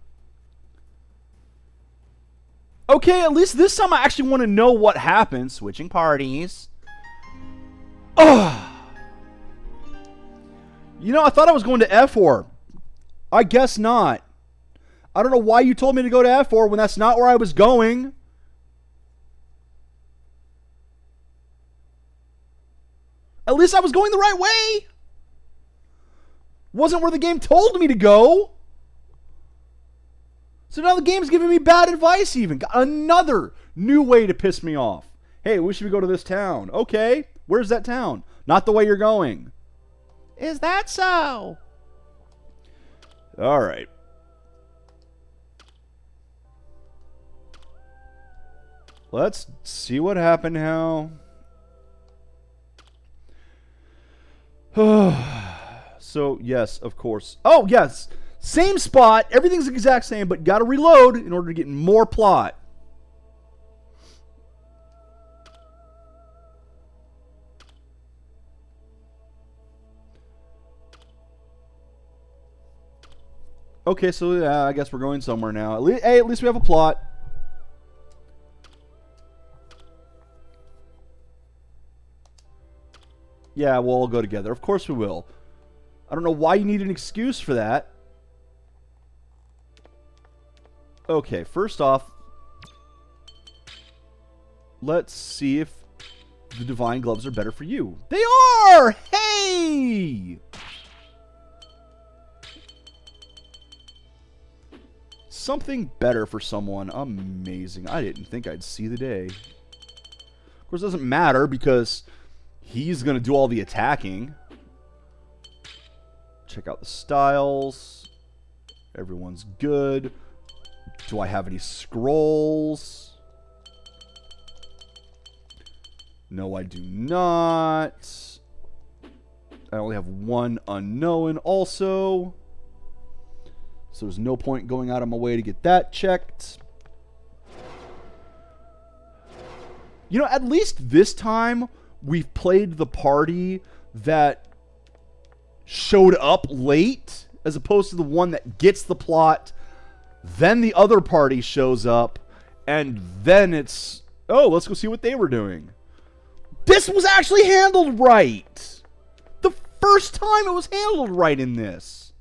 Okay, at least this time I actually want to know what happened. Switching parties. Ugh. You know, I thought I was going to F4. I guess not. I don't know why you told me to go to F4 when that's not where I was going. At least I was going the right way. Wasn't where the game told me to go. So now the game's giving me bad advice even. Got another new way to piss me off. Hey, we should go to this town. Okay, where's that town? Not the way you're going. Is that so? All right. Let's see what happened now. So, yes, of course. Oh, yes. Same spot. Everything's the exact same, but got to reload in order to get more plot. Okay, so yeah, I guess we're going somewhere now. At least we have a plot. Yeah, we'll all go together. Of course we will. I don't know why you need an excuse for that. Okay, first off, let's see if the divine gloves are better for you. They are! Hey! Something better for someone. Amazing. I didn't think I'd see the day. Of course, it doesn't matter because he's going to do all the attacking. Check out the styles. Everyone's good. Do I have any scrolls? No, I do not. I only have one unknown also. So there's no point going out of my way to get that checked. You know, at least this time we've played the party that showed up late as opposed to the one that gets the plot, then the other party shows up, and then it's, oh, let's go see what they were doing. This was actually handled right. The first time it was handled right in this.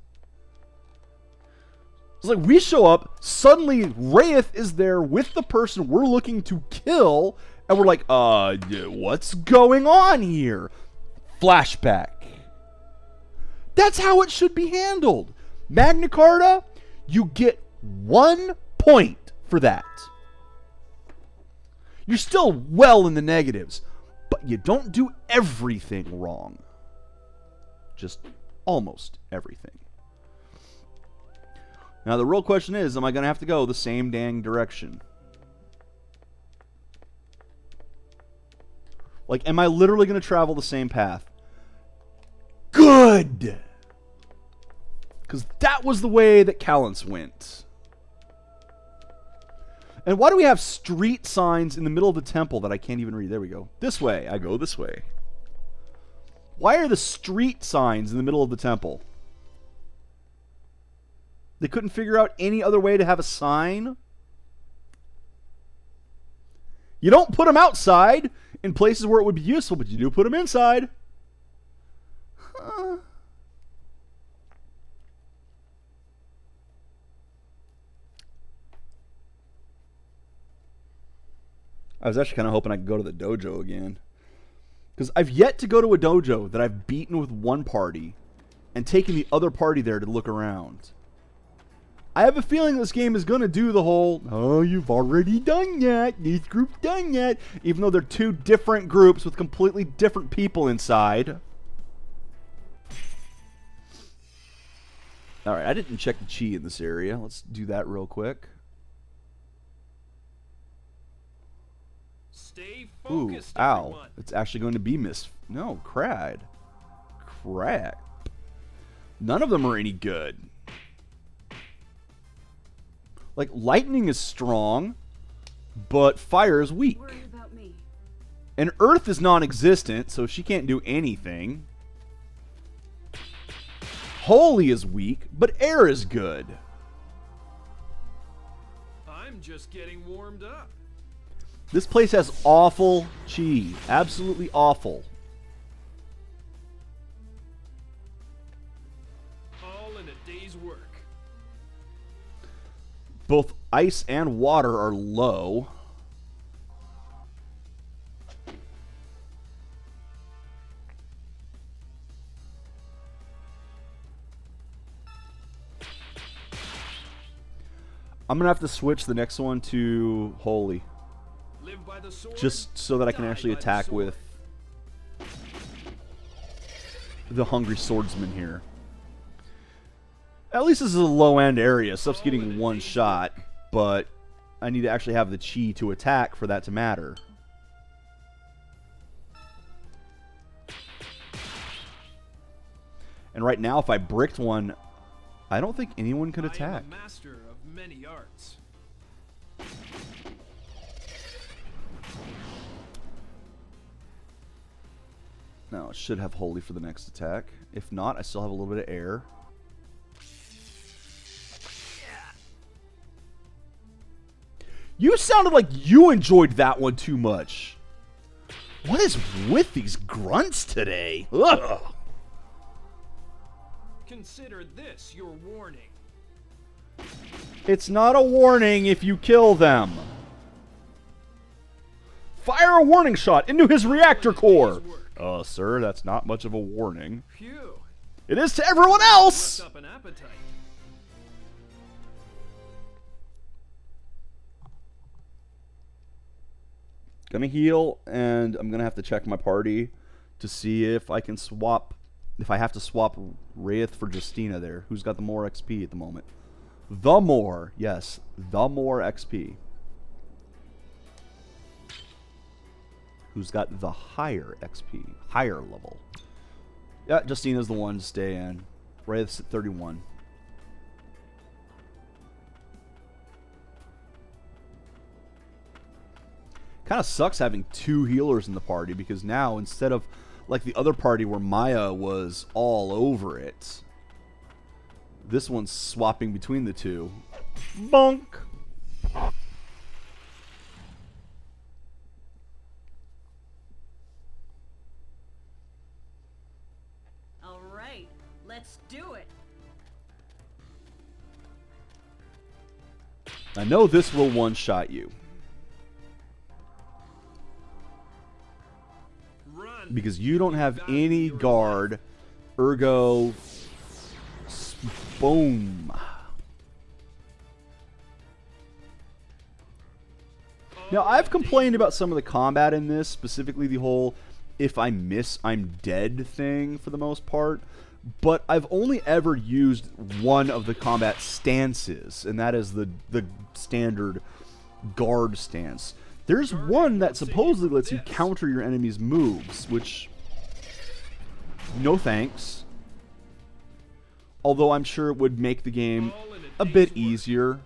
It's like we show up, suddenly Wraith is there with the person we're looking to kill, and we're like, what's going on here? Flashback. That's how it should be handled. Magna Carta, you get 1 point for that. You're still well in the negatives, but you don't do everything wrong. Just almost everything. Now the real question is, am I going to have to go the same dang direction? Like, am I literally going to travel the same path? Good! Because that was the way that Callance went. And why do we have street signs in the middle of the temple that I can't even read? There we go. This way. I go this way. Why are the street signs in the middle of the temple? They couldn't figure out any other way to have a sign? You don't put them outside in places where it would be useful, but you do put them inside. Huh. I was actually kind of hoping I could go to the dojo again. Because I've yet to go to a dojo that I've beaten with one party and taken the other party there to look around. I have a feeling this game is going to do the whole, oh, you've already done that. This group's done that. Even though they're two different groups with completely different people inside. Alright, I didn't check the chi in this area. Let's do that real quick. Stay focused, Ooh, ow. everyone. It's actually going to be No, crap. None of them are any good. Like, lightning is strong, but fire is weak. Worry about me. And earth is non-existent, so she can't do anything. Holy is weak, but air is good. I'm just getting warmed up. This place has awful chi. Absolutely awful. All in a day's work. Both ice and water are low. I'm going to have to switch the next one to holy. Live by the sword, Just so that I can die actually by the attack sword. with the hungry swordsman here. At least this is a low-end area. Stuff's getting one shot, but I need to actually have the chi to attack for that to matter. And right now, if I bricked one, I don't think anyone could attack. I am a master of many arts. No, it should have holy for the next attack. If not, I still have a little bit of air. You sounded like you enjoyed that one too much. What is with these grunts today? Ugh. Consider this your warning. It's not a warning if you kill them. Fire a warning shot into his reactor core. Sir, that's not much of a warning. Phew. It is to everyone else. Worked up an appetite. Gonna heal, and I'm gonna have to check my party to see if I can swap, if I have to swap Wraith for Justina there. Who's got the more XP at the moment? The more, yes, the more XP. Who's got the higher XP, higher level? Yeah, Justina's the one to stay in. Wraith's at 31. Kind of sucks having two healers in the party, because now instead of like the other party where Maya was all over it, this one's swapping between the two. Bonk! All right, let's do it. I know this will one-shot you. Run. Because you don't have any guard. Ergo... Boom. Now, I've complained about some of the combat in this, specifically the whole if I miss, I'm dead thing for the most part. But I've only ever used one of the combat stances, and that is the standard guard stance. There's one that supposedly lets you counter your enemy's moves, which... no thanks. Although I'm sure it would make the game a bit easier.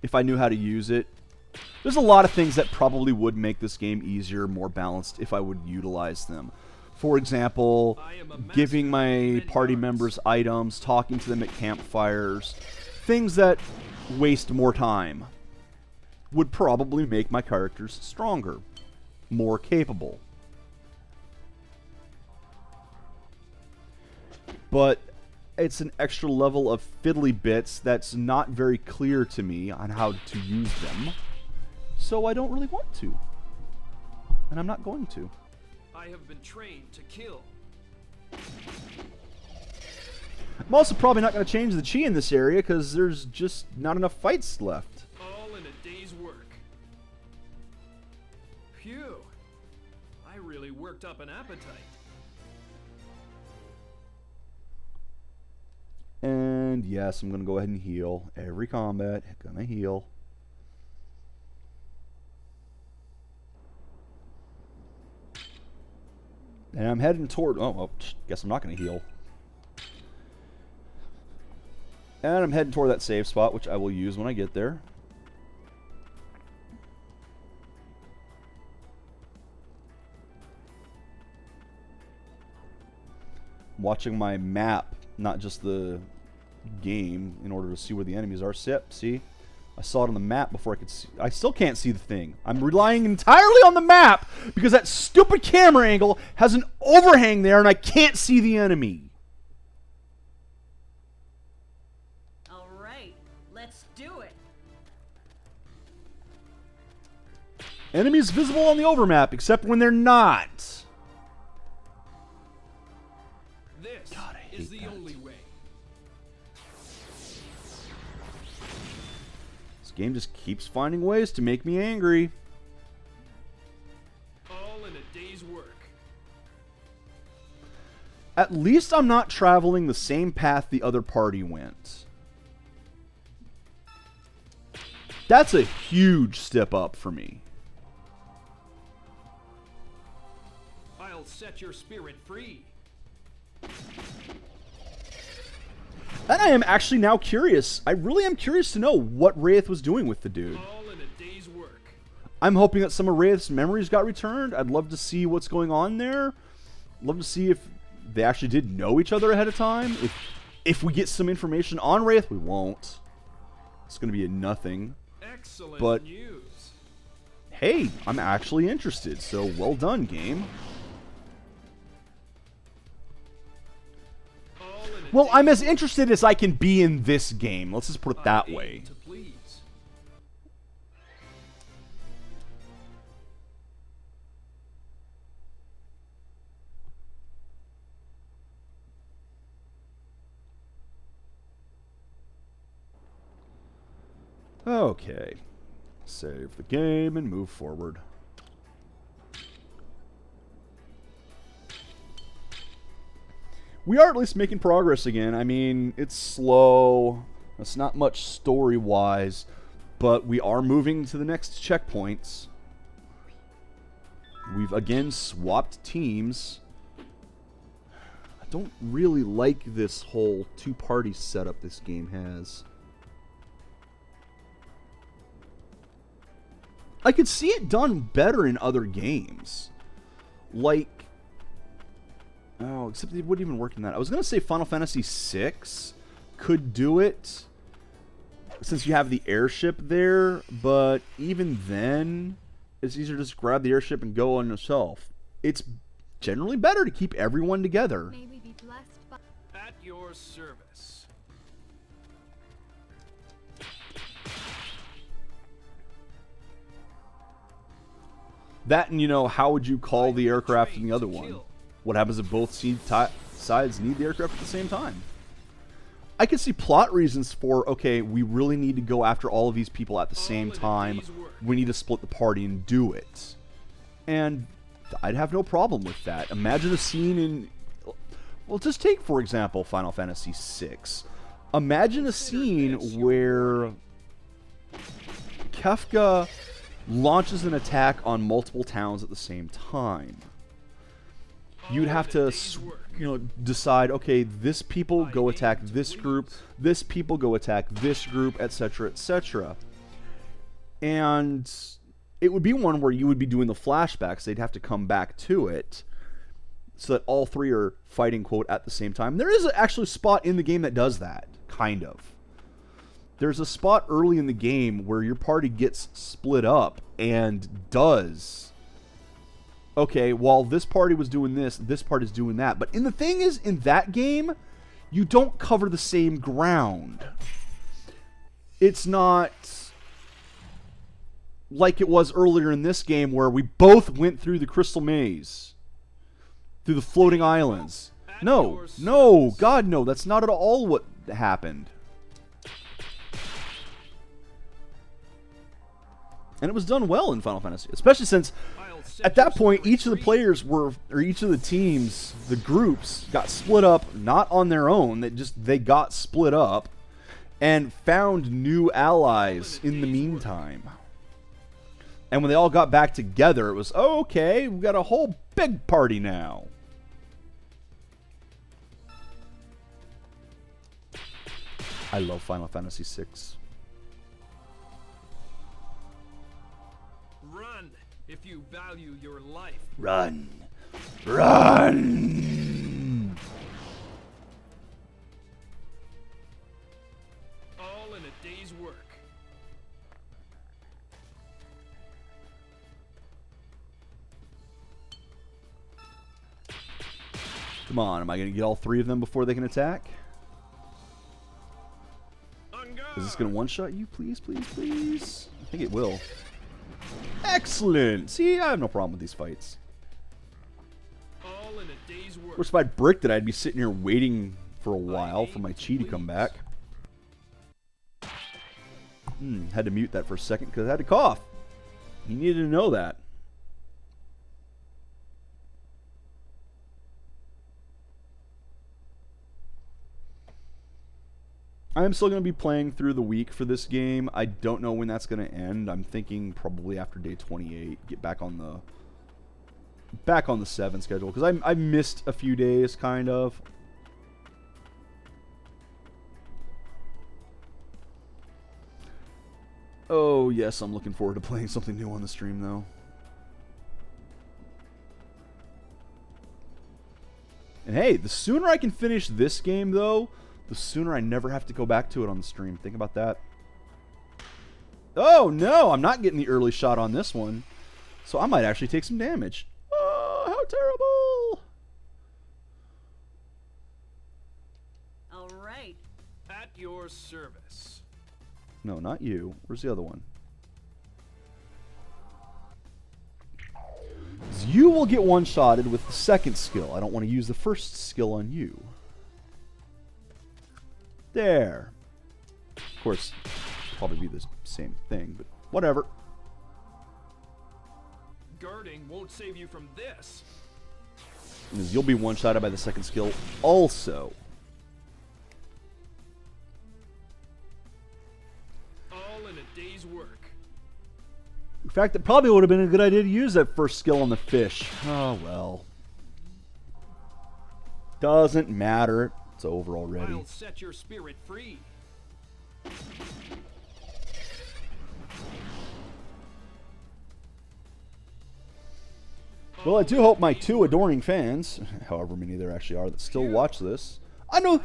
If I knew how to use it. There's a lot of things that probably would make this game easier, more balanced, if I would utilize them. For example, giving my party members items, talking to them at campfires, things that waste more time would probably make my characters stronger, more capable. But it's an extra level of fiddly bits that's not very clear to me on how to use them. So I don't really want to. And I'm not going to. I have been trained to kill. I'm also probably not going to change the chi in this area because there's just not enough fights left. All in a day's work. Phew. I really worked up an appetite. And yes, I'm going to go ahead and heal. Every combat, gonna heal. And I'm heading toward... oh, well, guess I'm not going to heal. And I'm heading toward that save spot, which I will use when I get there. watching my map, not just the game, in order to see where the enemies are. See? I saw it on the map before I could see. I still can't see the thing. I'm relying entirely on the map because that stupid camera angle has an overhang there and I can't see the enemy. All right, let's do it. Enemies visible on the overmap, except when they're not. This God, I hate is the that. only way. This game just keeps finding ways to make me angry. All in a day's work. At least I'm not traveling the same path the other party went. That's a huge step up for me. I'll set your spirit free. And I am actually now curious. I really am curious to know what Wraith was doing with the dude. All in a day's work. I'm hoping that some of Wraith's memories got returned. I'd love to see what's going on there. Love to see if they actually did know each other ahead of time. If we get some information on Wraith, we won't. It's going to be a nothing. Excellent But- news. Hey, I'm actually interested, so well done, game. All in a Well, I'm day's as interested as I can be in this game. Let's just put it that I aim way. to please. Okay. Save the game and move forward. We are at least making progress again. I mean, it's slow. It's not much story-wise, but we are moving to the next checkpoints. We've again swapped teams. I don't really like this whole two-party setup this game has. I could see it done better in other games. Like, oh, except it wouldn't even work in that. I was going to say Final Fantasy VI could do it, since you have the airship there, but even then, it's easier to just grab the airship and go on yourself. It's generally better to keep everyone together. May we be blessed by At your service. That and, you know, how would you call the aircraft in the Trained other to one? kill. What happens if both sides need the aircraft at the same time? I could see plot reasons for, okay, we really need to go after all of these people at the same in a time. day's work. We need to split the party and do it. And I'd have no problem with that. Imagine a scene in... Well, just take, for example, Final Fantasy VI. Imagine a scene where Kefka launches an attack on multiple towns at the same time. You'd have to, you know, decide, okay, this people go attack this group, this people go attack this group, etc., etc. And it would be one where you would be doing the flashbacks. They'd have to come back to it so that all three are fighting, quote, at the same time. There is actually a spot in the game that does that, kind of. There's a spot early in the game where your party gets split up and does... Okay, while this party was doing this party's doing that. But the thing is, in that game, you don't cover the same ground. It's not like it was earlier in this game where we both went through the Crystal Maze. Through the floating islands. No, no, God no, that's not at all what happened. And it was done well in Final Fantasy, especially since at that point each of the players were, or each of the teams, the groups got split up, not on their own, they got split up and found new allies in the meantime. And when they all got back together, it was, oh, okay, we got a whole big party now. I love Final Fantasy VI. Run if you value your life. Run. Run! All in a day's work. Come on, am I going to get all 3 of them before they can attack? Is this going to one-shot you? Please, please, please. I think it will. Excellent! See, I have no problem with these fights. All in a day's work. Of course, if I'd bricked it, I'd be sitting here waiting for a while for my chi to come back. Had to mute that for a second because I had to cough. You needed to know that. I'm still going to be playing through the week for this game. I don't know when that's going to end. I'm thinking probably after day 28, get back on the 7 schedule because I missed a few days, kind of. Oh yes, I'm looking forward to playing something new on the stream though. And hey, the sooner I can finish this game though, the sooner I never have to go back to it on the stream. Think about that. Oh, no. I'm not getting the early shot on this one. So I might actually take some damage. Oh, how terrible. All right. At your service. No, not you. Where's the other one? You will get one-shotted with the second skill. I don't want to use the first skill on you. There. Of course, probably be the same thing, but whatever. Guarding won't save you from this. Because you'll be one-shotted by the second skill also. All in a day's work. In fact, it probably would have been a good idea to use that first skill on the fish. Oh, well. Doesn't matter. It's over already. I'll set your spirit free. Well, I do hope my 2 adoring fans, however many there actually are that still watch this. I know,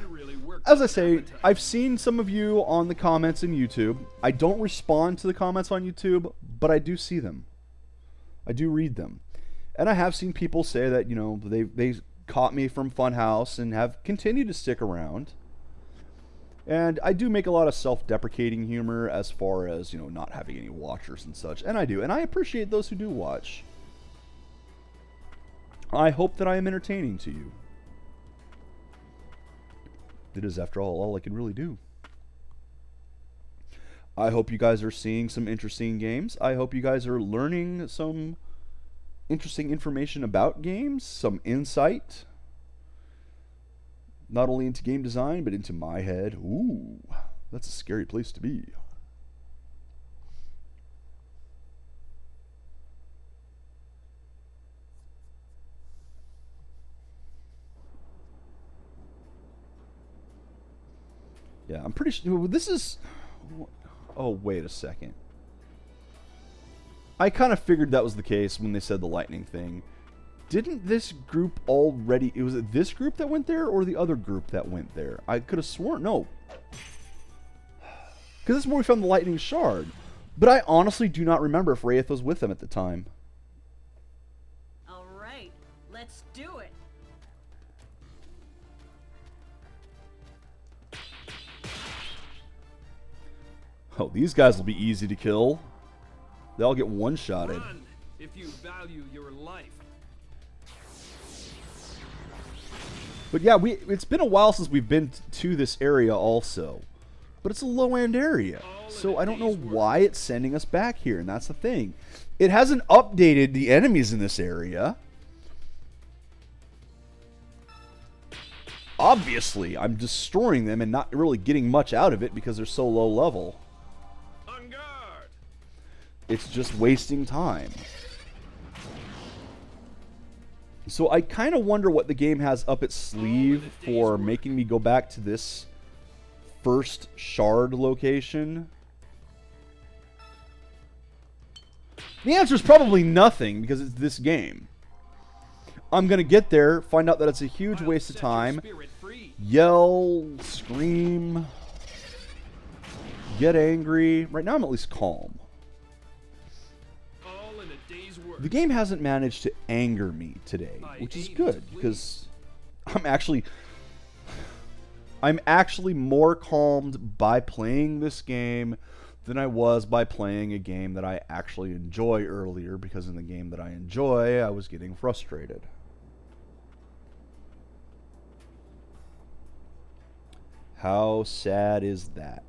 as I say, I've seen some of you on the comments in YouTube. I don't respond to the comments on YouTube, but I do see them. I do read them. And I have seen people say that, you know, they caught me from Funhouse and have continued to stick around. And I do make a lot of self-deprecating humor as far as, you know, not having any watchers and such. And I do. And I appreciate those who do watch. I hope that I am entertaining to you. It is, after all I can really do. I hope you guys are seeing some interesting games. I hope you guys are learning some interesting information about games, some insight. Not only into game design, but into my head. Ooh, that's a scary place to be. Yeah, I'm pretty sure this is... Oh, wait a second. I kind of figured that was the case when they said the lightning thing. Didn't this group already... Was it this group that went there or the other group that went there? I could have sworn... No. Because this is where we found the lightning shard. But I honestly do not remember if Wraith was with them at the time. All right. Let's do it. Oh, these guys will be easy to kill. They all get one-shotted. Run if you value your life. But yeah, it's been a while since we've been to this area also. But it's a low-end area. So I don't know why it's sending us back here, and that's the thing. It hasn't updated the enemies in this area. Obviously, I'm destroying them and not really getting much out of it because they're so low level. On guard. It's just wasting time. So I kind of wonder what the game has up its sleeve for making me go back to this first shard location. The answer is probably nothing because it's this game. I'm going to get there, find out that it's a huge waste of time, yell, scream, get angry. Right now I'm at least calm. All in a day's work. The game hasn't managed to anger me today, which is good because I'm actually more calmed by playing this game than I was by playing a game that I actually enjoy earlier, because in the game that I enjoy, I was getting frustrated. How sad is that?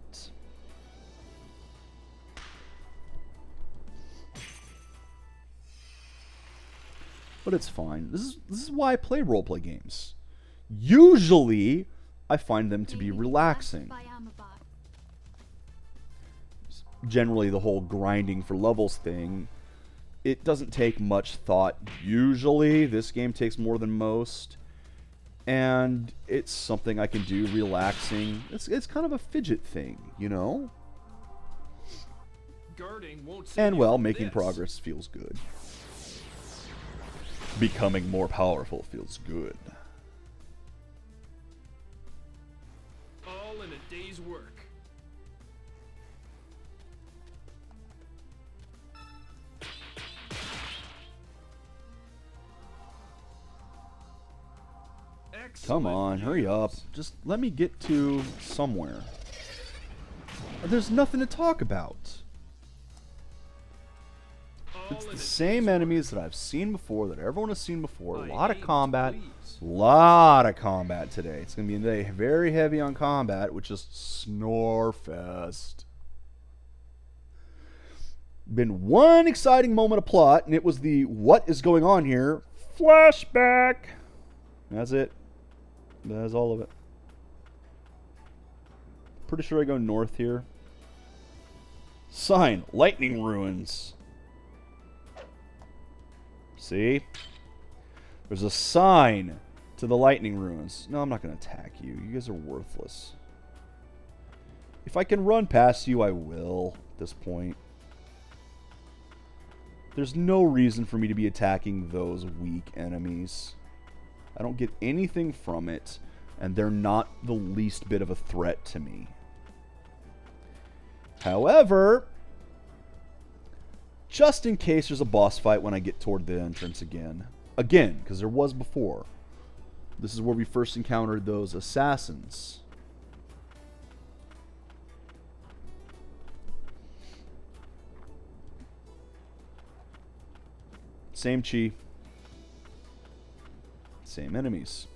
But it's fine. This is why I play roleplay games. Usually, I find them to be relaxing. Generally, the whole grinding for levels thing, it doesn't take much thought usually. This game takes more than most. And it's something I can do relaxing. It's kind of a fidget thing, you know? Guarding won't And, save well, you from making this. progress feels good. Becoming more powerful feels good. All in a day's work. Come on, hurry up. Just let me get to somewhere. There's nothing to talk about. It's the same enemies that I've seen before, that everyone has seen before. A lot of combat. Lot of combat today. It's going to be a day very heavy on combat, which is Snorefest. Been one exciting moment of plot, and it was the what is going on here flashback. That's it. That's all of it. Pretty sure I go north here. Sign, lightning ruins. See? There's a sign to the lightning ruins. No, I'm not going to attack you. You guys are worthless. If I can run past you, I will at this point. There's no reason for me to be attacking those weak enemies. I don't get anything from it, and they're not the least bit of a threat to me. However, just in case there's a boss fight when I get toward the entrance again, because there was before. This is where we first encountered those assassins. Same chi. Same enemies.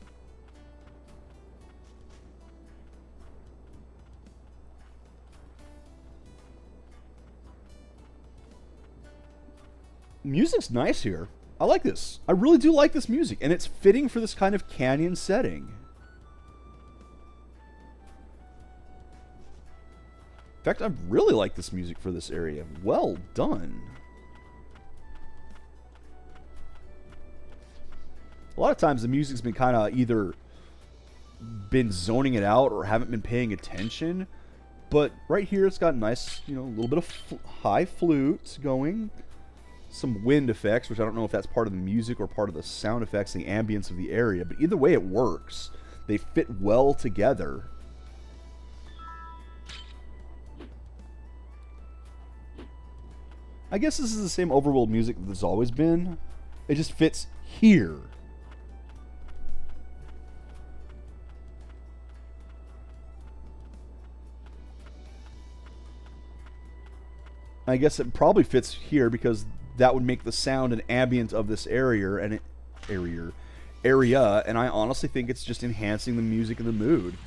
Music's nice here. I like this. I really do like this music, and it's fitting for this kind of canyon setting. In fact, I really like this music for this area. Well done. A lot of times the music's been kind of either been zoning it out or haven't been paying attention. But right here it's got nice, a little bit of high flute going. Some wind effects, which I don't know if that's part of the music or part of the sound effects, the ambience of the area. But either way, it works. They fit well together. I guess this is the same overworld music that there's always been. It just fits here. I guess it probably fits here because that would make the sound and ambient of this area, and I honestly think it's just enhancing the music and the mood.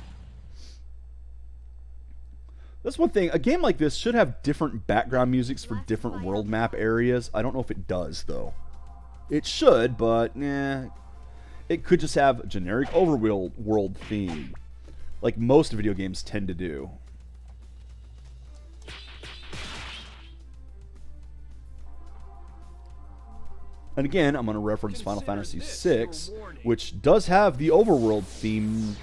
That's one thing. A game like this should have different background musics for different world map areas. I don't know if it does, though. It should, but it could just have a generic overworld theme, like most video games tend to do. And again, I'm going to reference Final Fantasy VI, which does have the overworld theme,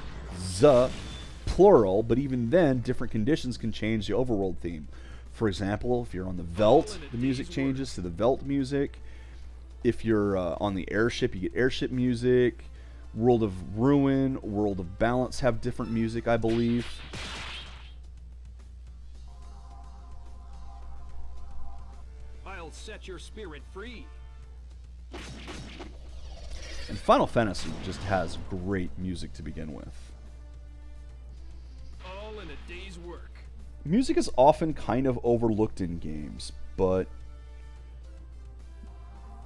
plural, but even then, different conditions can change the overworld theme. For example, if you're on the Veld, the music changes to the Veld music. If you're on the airship, you get airship music. World of Ruin, World of Balance have different music, I believe. I'll set your spirit free. And Final Fantasy just has great music to begin with. All in a day's work. Music is often kind of overlooked in games, but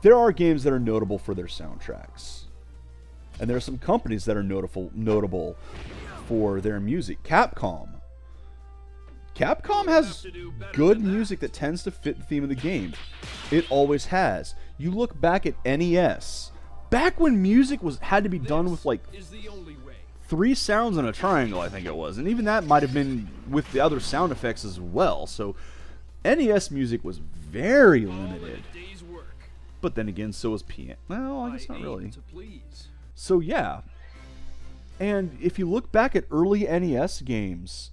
there are games that are notable for their soundtracks. And there are some companies that are notable for their music. Capcom has good music that tends to fit the theme of the game. It always has. You look back at NES. Back when music had to be done with like Is the only way. 3 sounds in a triangle, I think it was. And even that might have been with the other sound effects as well. So NES music was very limited. All in a day's work. But then again, so was piano. Well, I guess not aim really. to please. So yeah. And if you look back at early NES games,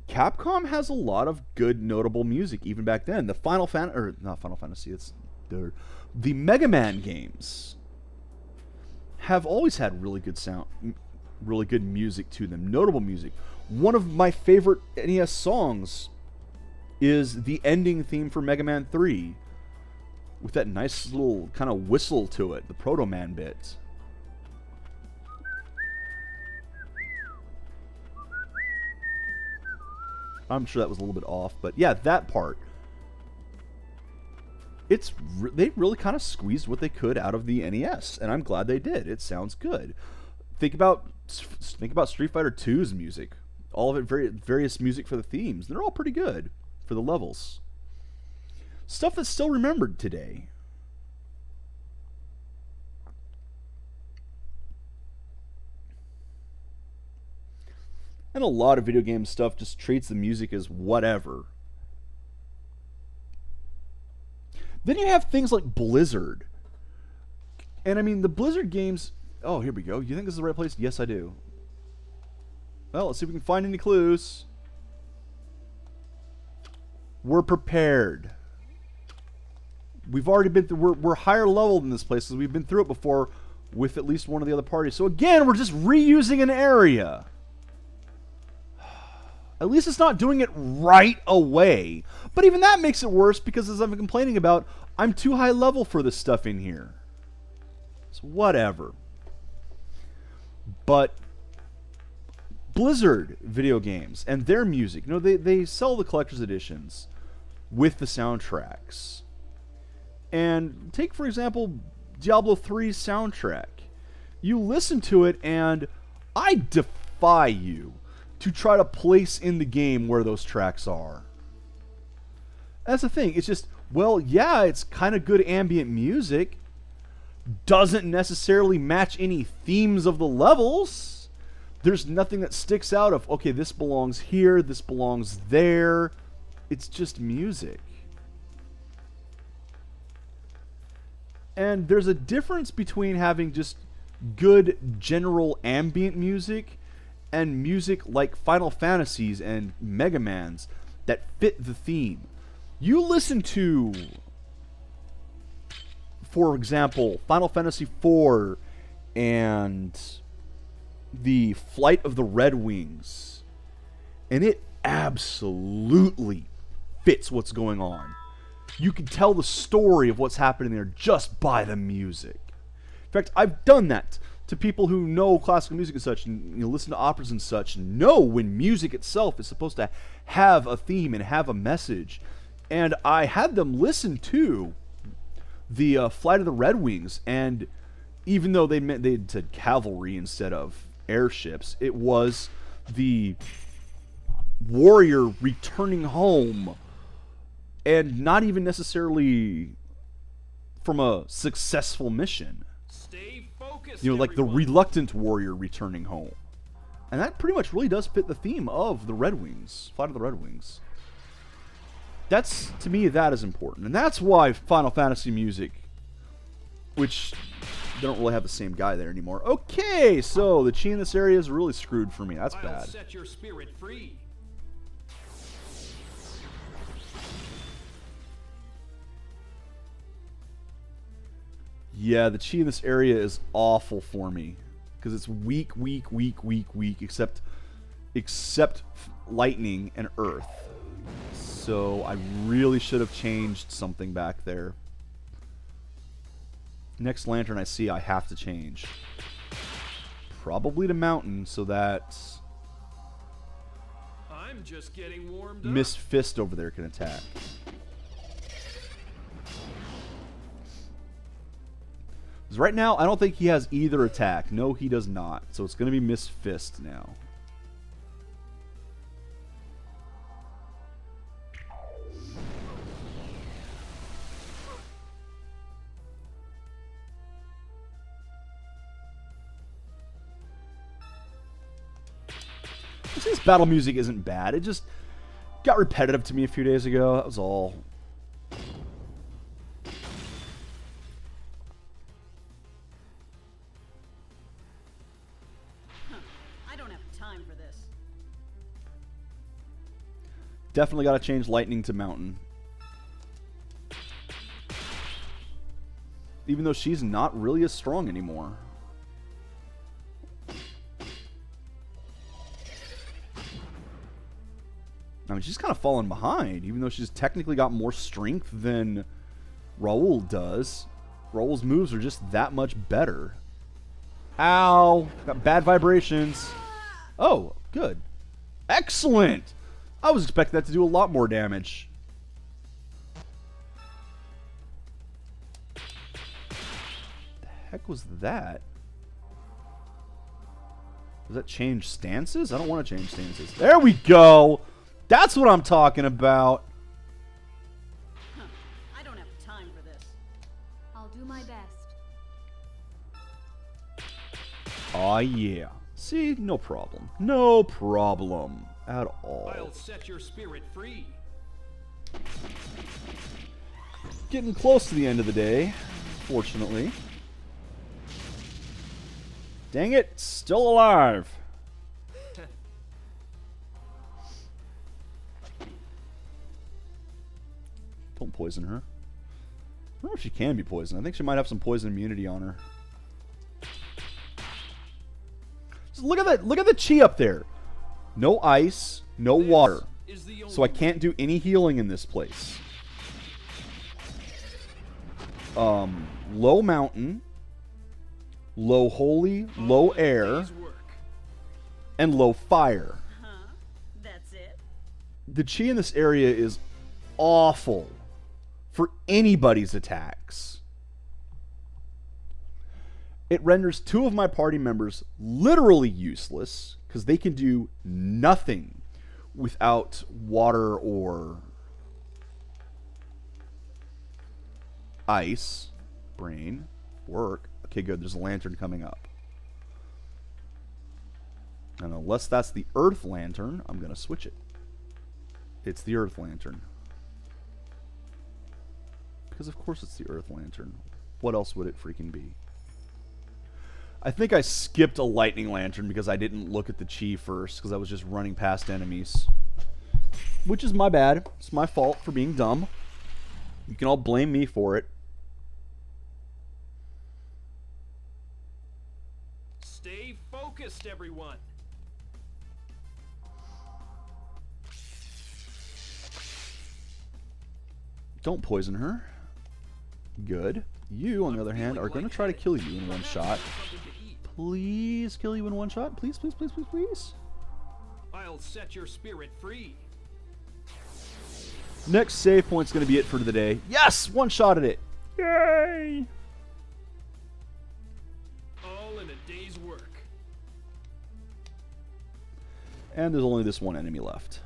Capcom has a lot of good notable music even back then. The not Final Fantasy, it's the Mega Man games have always had really good sound, really good music to them, notable music. One of my favorite NES songs is the ending theme for Mega Man 3 with that nice little kind of whistle to it, the Proto Man bit. I'm sure that was a little bit off, but yeah, that part. They really kind of squeezed what they could out of the NES, and I'm glad they did. It sounds good. Think about Street Fighter 2's music. All of it, various music for the themes. They're all pretty good for the levels. Stuff that's still remembered today. And a lot of video game stuff just treats the music as whatever. Then you have things like Blizzard. And I mean, the Blizzard games... Oh, here we go. You think this is the right place? Yes, I do. Well, let's see if we can find any clues. We're prepared. We've already been through... We're higher level than this place, because we've been through it before with at least one of the other parties. So again, we're just reusing an area. At least it's not doing it right away. But even that makes it worse because, as I've been complaining about, I'm too high level for this stuff in here. So whatever. But Blizzard video games and their music, you know, they sell the collector's editions with the soundtracks. And take, for example, Diablo 3's soundtrack. You listen to it and I defy you to try to place in the game where those tracks are. That's the thing. It's just, well, yeah, it's kind of good ambient music. Doesn't necessarily match any themes of the levels. There's nothing that sticks out of, okay, this belongs here, this belongs there. It's just music. And there's a difference between having just good general ambient music and music like Final Fantasies and Mega Mans that fit the theme. You listen to, for example, Final Fantasy IV and the Flight of the Red Wings, and it absolutely fits what's going on. You can tell the story of what's happening there just by the music. In fact, I've done that to people who know classical music and such, and listen to operas and such, know when music itself is supposed to have a theme and have a message. And I had them listen to the Flight of the Red Wings, and even though they said cavalry instead of airships, it was the warrior returning home, and not even necessarily from a successful mission. Stay focused, You know, like the everyone. reluctant warrior returning home. And that pretty much really does fit the theme of the Red Wings, Flight of the Red Wings. That's, to me, that is important. And that's why Final Fantasy music, which they don't really have the same guy there anymore. Okay, so the chi in this area is really screwed for me. That's I'll bad. set your spirit free. Yeah, the chi in this area is awful for me. Because it's weak, except lightning and earth. So I really should have changed something back there. Next lantern I see, I have to change. Probably to mountain, so that I'm just getting warmed up. Miss Fist over there can attack. Because right now, I don't think he has either attack. No, he does not. So it's going to be Miss Fist now. This battle music isn't bad. It just got repetitive to me a few days ago. That was all. I don't have time for this. Definitely got to change lightning to mountain. Even though she's not really as strong anymore. I mean, she's kind of fallen behind, even though she's technically got more strength than Raul does. Raul's moves are just that much better. Ow! Got bad vibrations. Oh, good. Excellent! I was expecting that to do a lot more damage. The heck was that? Does that change stances? I don't want to change stances. There we go! That's what I'm talking about. I don't have time for this. I'll do my best. Aw, yeah. See? No problem. No problem. At all. I'll set your spirit free. Getting close to the end of the day, fortunately. Dang it, still alive. Don't poison her. I don't know if she can be poisoned. I think she might have some poison immunity on her. Just look at that! Look at the chi up there. No ice, no water. So I can't do any healing in this place. Low mountain, low holy, low air, and low fire. Huh? That's it? The chi in this area is awful for anybody's attacks. It renders two of my party members literally useless because they can do nothing without water or ice. Brain. Work. Okay, good. There's a lantern coming up. And unless that's the earth lantern, I'm going to switch it. It's the earth lantern. Because of course it's the earth lantern. What else would it freaking be? I think I skipped a lightning lantern because I didn't look at the chi first because I was just running past enemies. Which is my bad. It's my fault for being dumb. You can all blame me for it. Stay focused, everyone. Don't poison her. Good. You, on the other hand, are going to try to kill you in one shot. Please kill you in one shot. Please, please, please, please, please. I'll set your spirit free. Next save point's going to be it for the day. Yes! One shot at it. Yay! All in a day's work. And there's only this one enemy left.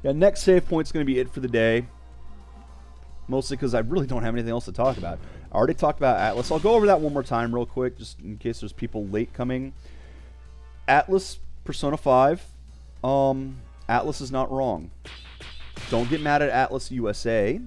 Yeah, next save point's going to be it for the day. Mostly because I really don't have anything else to talk about. I already talked about Atlas. I'll go over that one more time real quick, just in case there's people late coming. Atlas, Persona 5. Atlas is not wrong. Don't get mad at Atlas USA.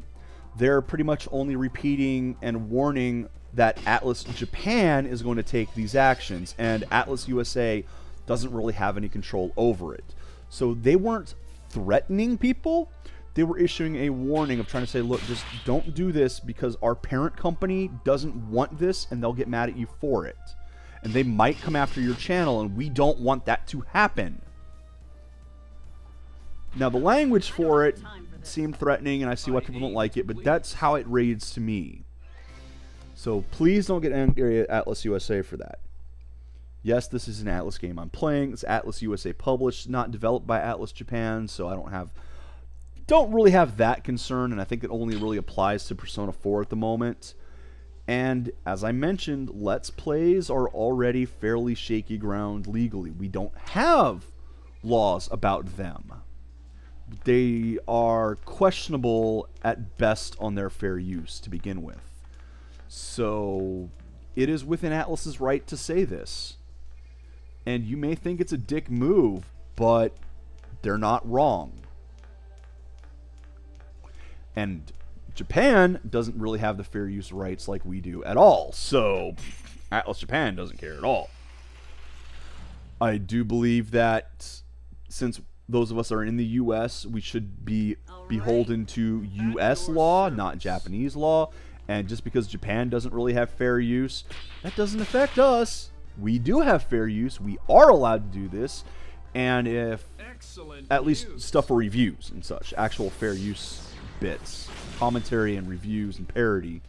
They're pretty much only repeating and warning that Atlas Japan is going to take these actions, and Atlas USA doesn't really have any control over it. So they weren't threatening people. They were issuing a warning of trying to say, look, just don't do this because our parent company doesn't want this and they'll get mad at you for it. And they might come after your channel and we don't want that to happen. Now, the language for it time for this. seemed threatening, and I see why people don't like it, but that's how it reads to me. So please don't get angry at Atlas USA for that. Yes, this is an Atlas game I'm playing. It's Atlas USA published, not developed by Atlas Japan, so I don't really have that concern, and I think it only really applies to Persona 4 at the moment. And as I mentioned, Let's Plays are already fairly shaky ground legally. We don't have laws about them. They are questionable at best on their fair use to begin with. So it is within Atlas's right to say this. And you may think it's a dick move, but they're not wrong. And Japan doesn't really have the fair use rights like we do at all. So Atlas Japan doesn't care at all. I do believe that since those of us are in the U.S., we should be beholden to U.S. law, not Japanese law. And just because Japan doesn't really have fair use, that doesn't affect us. We do have fair use. We are allowed to do this. And if at least stuff for reviews and such, actual fair use bits, commentary and reviews and parody.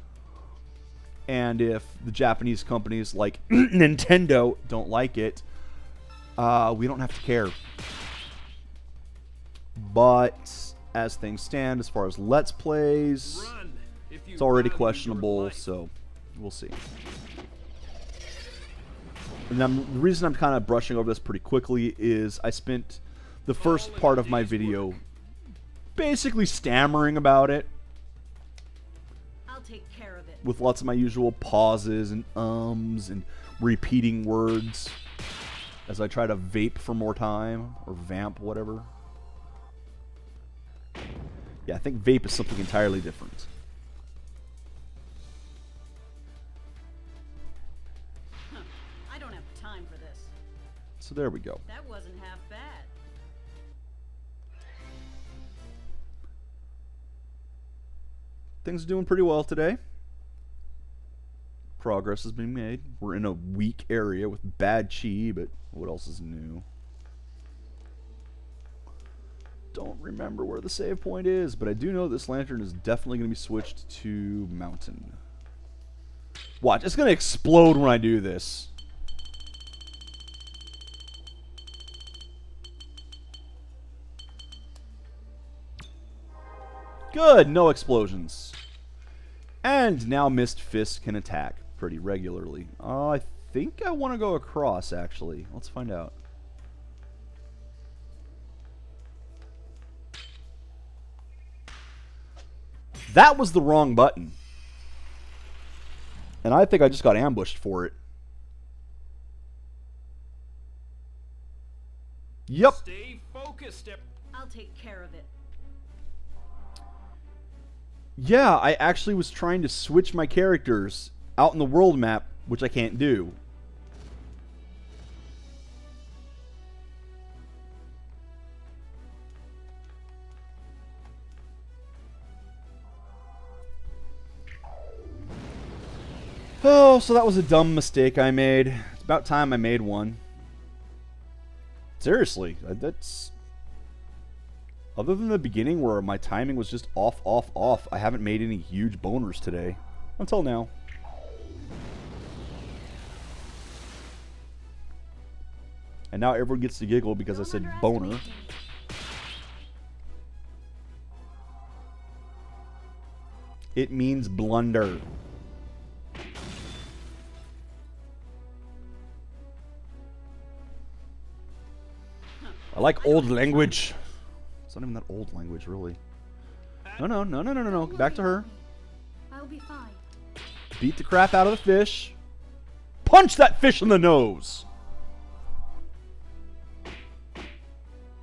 And if the Japanese companies like Nintendo don't like it, we don't have to care. But as things stand, as far as Let's Plays, it's already questionable, so we'll see. And the reason I'm kind of brushing over this pretty quickly is I spent the first part of my video basically stammering about it, I'll take care of it. with lots of my usual pauses and ums and repeating words as I try to vape for more time, or vamp, whatever. Yeah, I think vape is something entirely different. I don't have time for this. So there we go. That wasn't half bad. Things are doing pretty well today. Progress is being made. We're in a weak area with bad chi, but what else is new? Don't remember where the save point is, but I do know this lantern is definitely going to be switched to mountain. Watch, it's going to explode when I do this. Good, no explosions. And now Mist Fist can attack pretty regularly. I think I want to go across, actually. Let's find out. That was the wrong button. And I think I just got ambushed for it. Yep. Stay focused. I'll take care of it. Yeah, I actually was trying to switch my characters out in the world map, which I can't do. Oh, so that was a dumb mistake I made. It's about time I made one. Seriously, that's... Other than the beginning where my timing was just off, I haven't made any huge boners today. Until now. And now everyone gets to giggle because I said boner. It means blunder. I like old language. It's not even that old language, really. No. Back to her. I'll be fine. Beat the crap out of the fish. Punch that fish in the nose.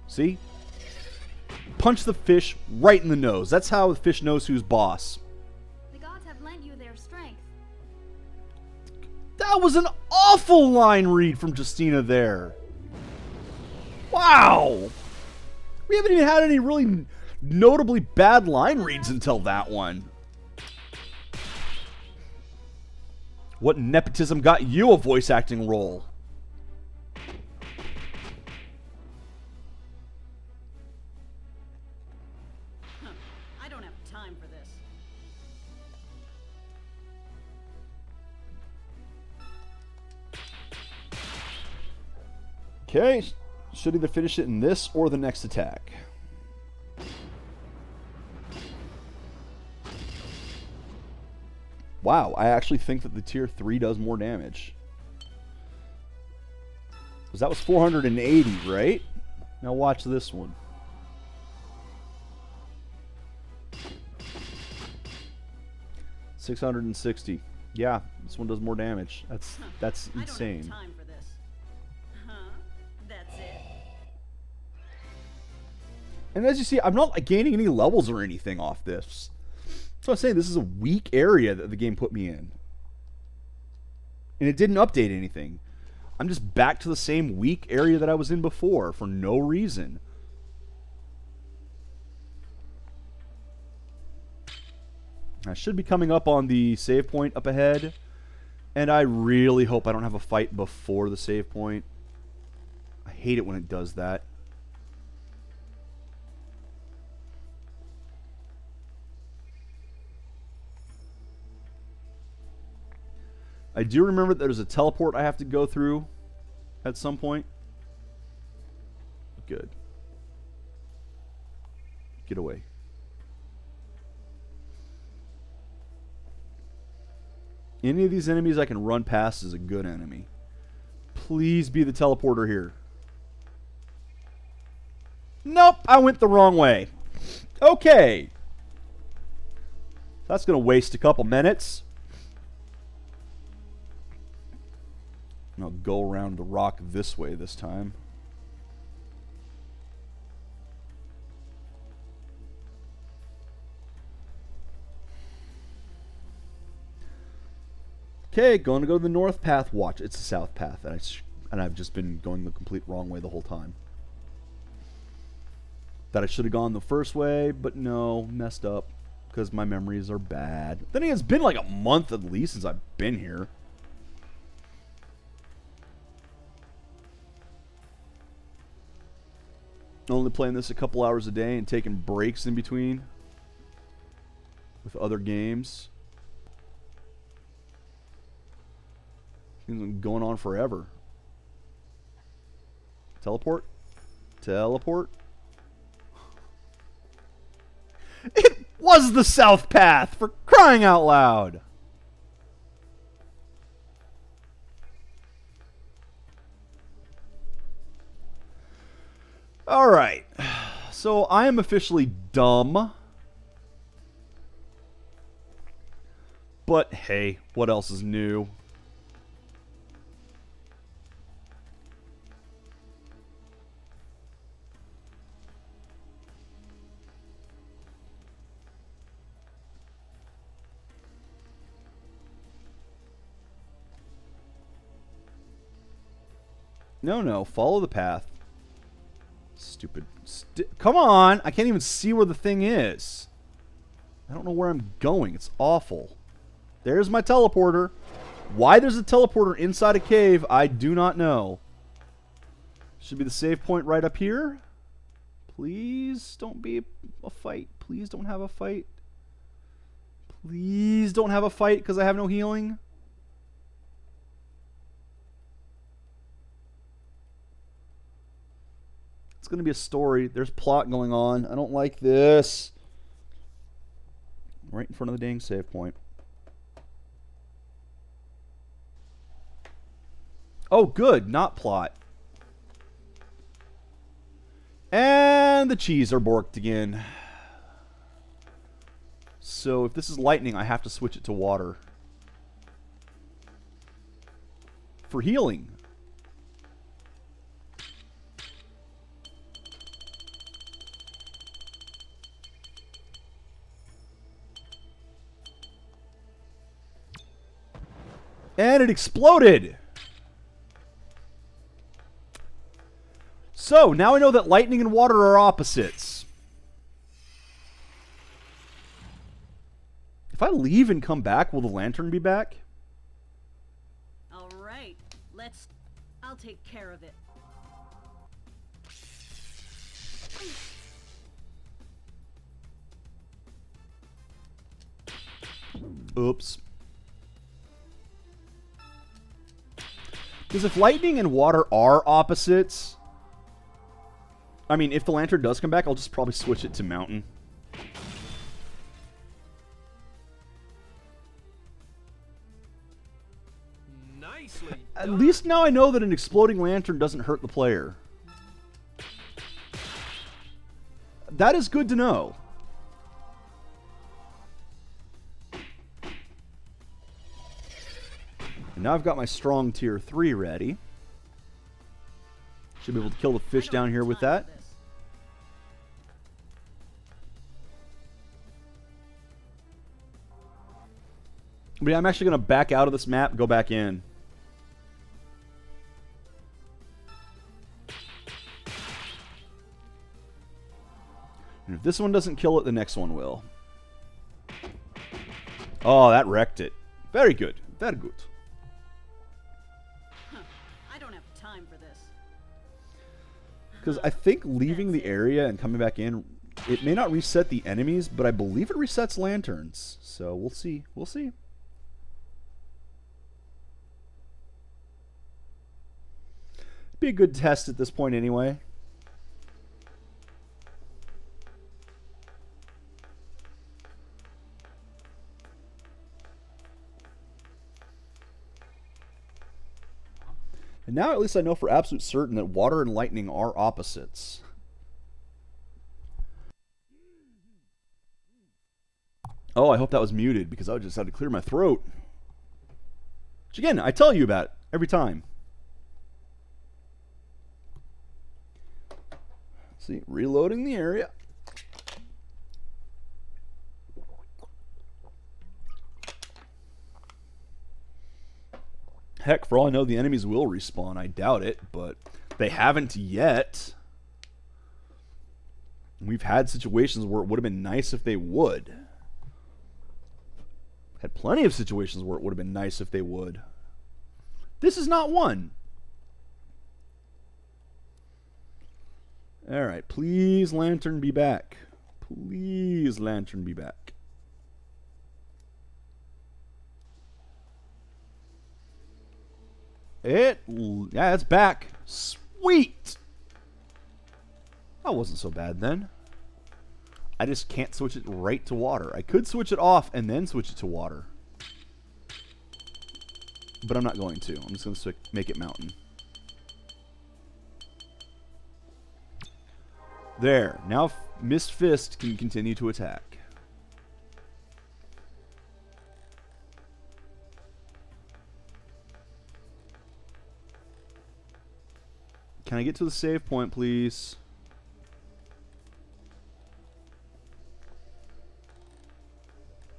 See? Punch the fish right in the nose. That's how the fish knows who's boss. The gods have lent you their strength. That was an awful line read from Justina there. Wow. We haven't even had any really notably bad line reads until that one. What nepotism got you a voice acting role? I don't have time for this. Okay, should either finish it in this or the next attack. Wow, I actually think that the tier 3 does more damage. Because that was 480, right? Now watch this one. $660. Yeah, this one does more damage. That's insane. I don't have time for this. Huh? That's it. And as you see, I'm not gaining any levels or anything off this. So I'm saying this is a weak area that the game put me in. And it didn't update anything. I'm just back to the same weak area that I was in before for no reason. I should be coming up on the save point up ahead. And I really hope I don't have a fight before the save point. I hate it when it does that. I do remember that there's a teleport I have to go through at some point. Good. Get away. Any of these enemies I can run past is a good enemy. Please be the teleporter here. Nope, I went the wrong way. Okay. That's going to waste a couple minutes. And I'll go around the rock this way this time. Okay, going to go to the north path. Watch, it's the south path. And I've just been going the complete wrong way the whole time. That I should have gone the first way, but no, messed up. Because my memories are bad. Then it's been like a month at least since I've been here. Only playing this a couple hours a day and taking breaks in between with other games. Things been going on forever. Teleport? Teleport? It was the south path, for crying out loud! Alright, so I am officially dumb. But hey, what else is new? No, follow the path. Stupid. Come on! I can't even see where the thing is. I don't know where I'm going. It's awful. There's my teleporter. Why there's a teleporter inside a cave, I do not know. Should be the save point right up here. Please don't be a fight. Please don't have a fight. Please don't have a fight because I have no healing. It's going to be a story. There's plot going on. I don't like this. Right in front of the dang save point. Oh, good. Not plot. And the cheese are borked again. So if this is lightning, I have to switch it to water. For healing. And it exploded! So, now I know that lightning and water are opposites. If I leave and come back, will the lantern be back? Alright, I'll take care of it. Oops. Because if lightning and water are opposites, I mean, if the lantern does come back, I'll just probably switch it to mountain. Nicely At done. least now I know that an exploding lantern doesn't hurt the player. That is good to know. And now I've got my strong tier 3 ready. Should be able to kill the fish down here with that. But yeah, I'm actually going to back out of this map and go back in. And if this one doesn't kill it, the next one will. Oh, that wrecked it. Very good. Very good. I don't have time for this. Because I think leaving the area and coming back in, it may not reset the enemies, but I believe it resets lanterns. So we'll see. We'll see. Be a good test at this point anyway. And now at least I know for absolute certain that water and lightning are opposites. Oh, I hope that was muted because I just had to clear my throat. Which again, I tell you about it every time. See, reloading the area. Heck, for all I know, the enemies will respawn. I doubt it, but they haven't yet. We've had situations where it would have been nice if they would. Had plenty of situations where it would have been nice if they would. This is not one. Alright, please, Lantern, be back. Please, Lantern, be back. Yeah, it's back. Sweet! That wasn't so bad then. I just can't switch it right to water. I could switch it off and then switch it to water. But I'm not going to. I'm just going to make it mountain. There. Now Miss Fist can continue to attack. Can I get to the save point, please?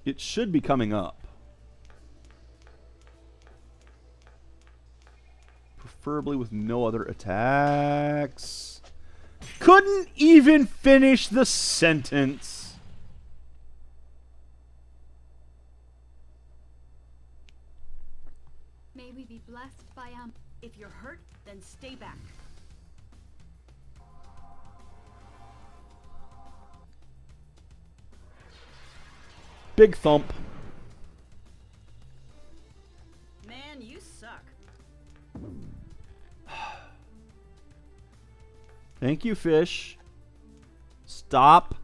It should be coming up. Preferably with no other attacks. Couldn't even finish the sentence. May we be blessed by If you're hurt, then stay back. Big thump. Man, you suck. Thank you, fish. Stop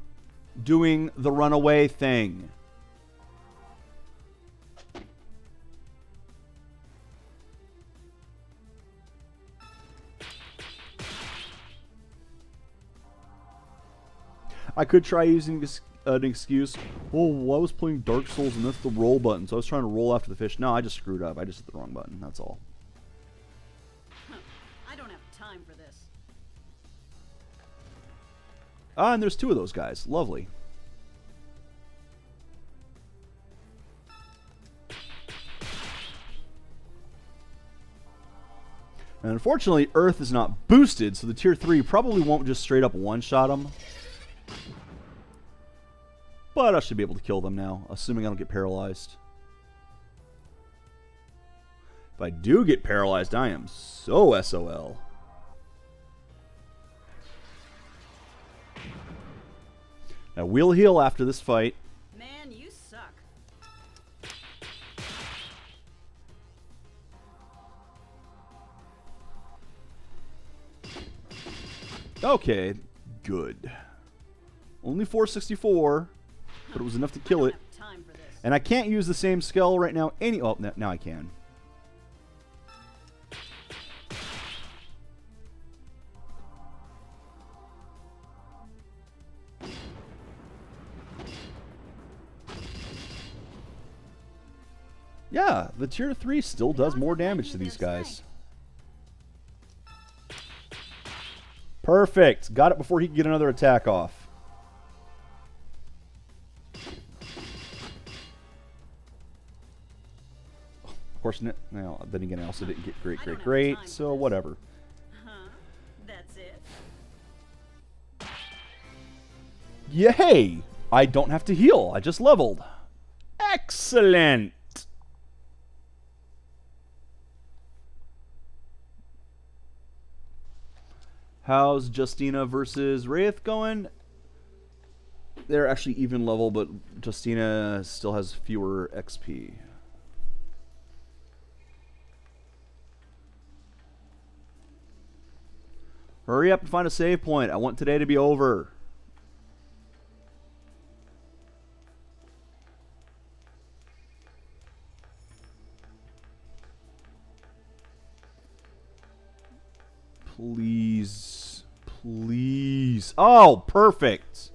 doing the runaway thing. I could try using this, an excuse. Oh, well, I was playing Dark Souls and that's the roll button, so I was trying to roll after the fish. No, I just screwed up. I just hit the wrong button. That's all. I don't have time for this. Ah, and there's two of those guys. Lovely. And unfortunately, Earth is not boosted, so the tier 3 probably won't just straight up one-shot them. But I should be able to kill them now, assuming I don't get paralyzed. If I do get paralyzed, I am so SOL. Now, we'll heal after this fight. Man, you suck. Okay, good. Only 464, but it was enough to kill it. Time for this. And I can't use the same skill right now. Oh, now I can. Yeah, the tier 3 still does more damage to these guys. Perfect. Got it before he could get another attack off. Of course, well, then again, I also didn't get great, so whatever. Huh? That's it? Yay! I don't have to heal. I just leveled. Excellent! How's Justina versus Wraith going? They're actually even level, but Justina still has fewer XP. Hurry up and find a save point. I want today to be over. Please. Please. Oh, perfect.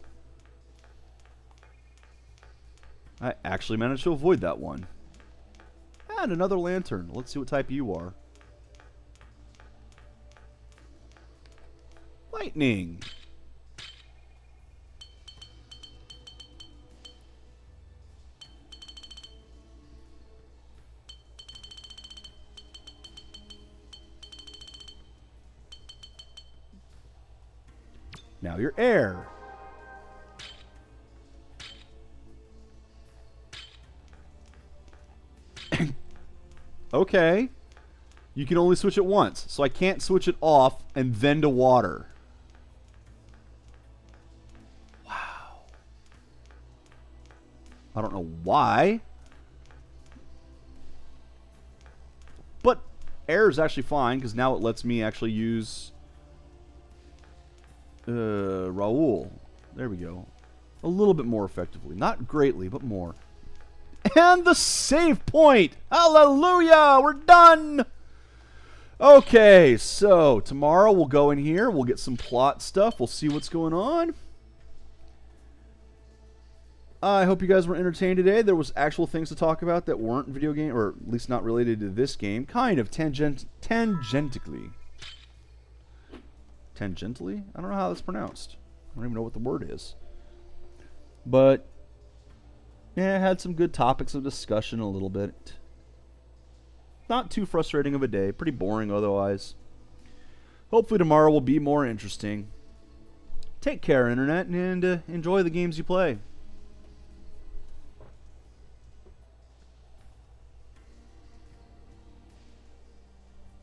I actually managed to avoid that one. And another lantern. Let's see what type you are. Lightning. Now you're air. Okay. You can only switch it once, so I can't switch it off and then to water. Wow. I don't know why. But air is actually fine, because now it lets me actually use Raoul. There we go. A little bit more effectively. Not greatly, but more. And the save point! Hallelujah! We're done! Okay, so tomorrow we'll go in here. We'll get some plot stuff. We'll see what's going on. I hope you guys were entertained today. There was actual things to talk about that weren't video game, or at least not related to this game. Kind of tangentially. Tangentially? I don't know how that's pronounced. I don't even know what the word is. But yeah, I had some good topics of discussion a little bit. Not too frustrating of a day. Pretty boring otherwise. Hopefully tomorrow will be more interesting. Take care, Internet, and enjoy the games you play.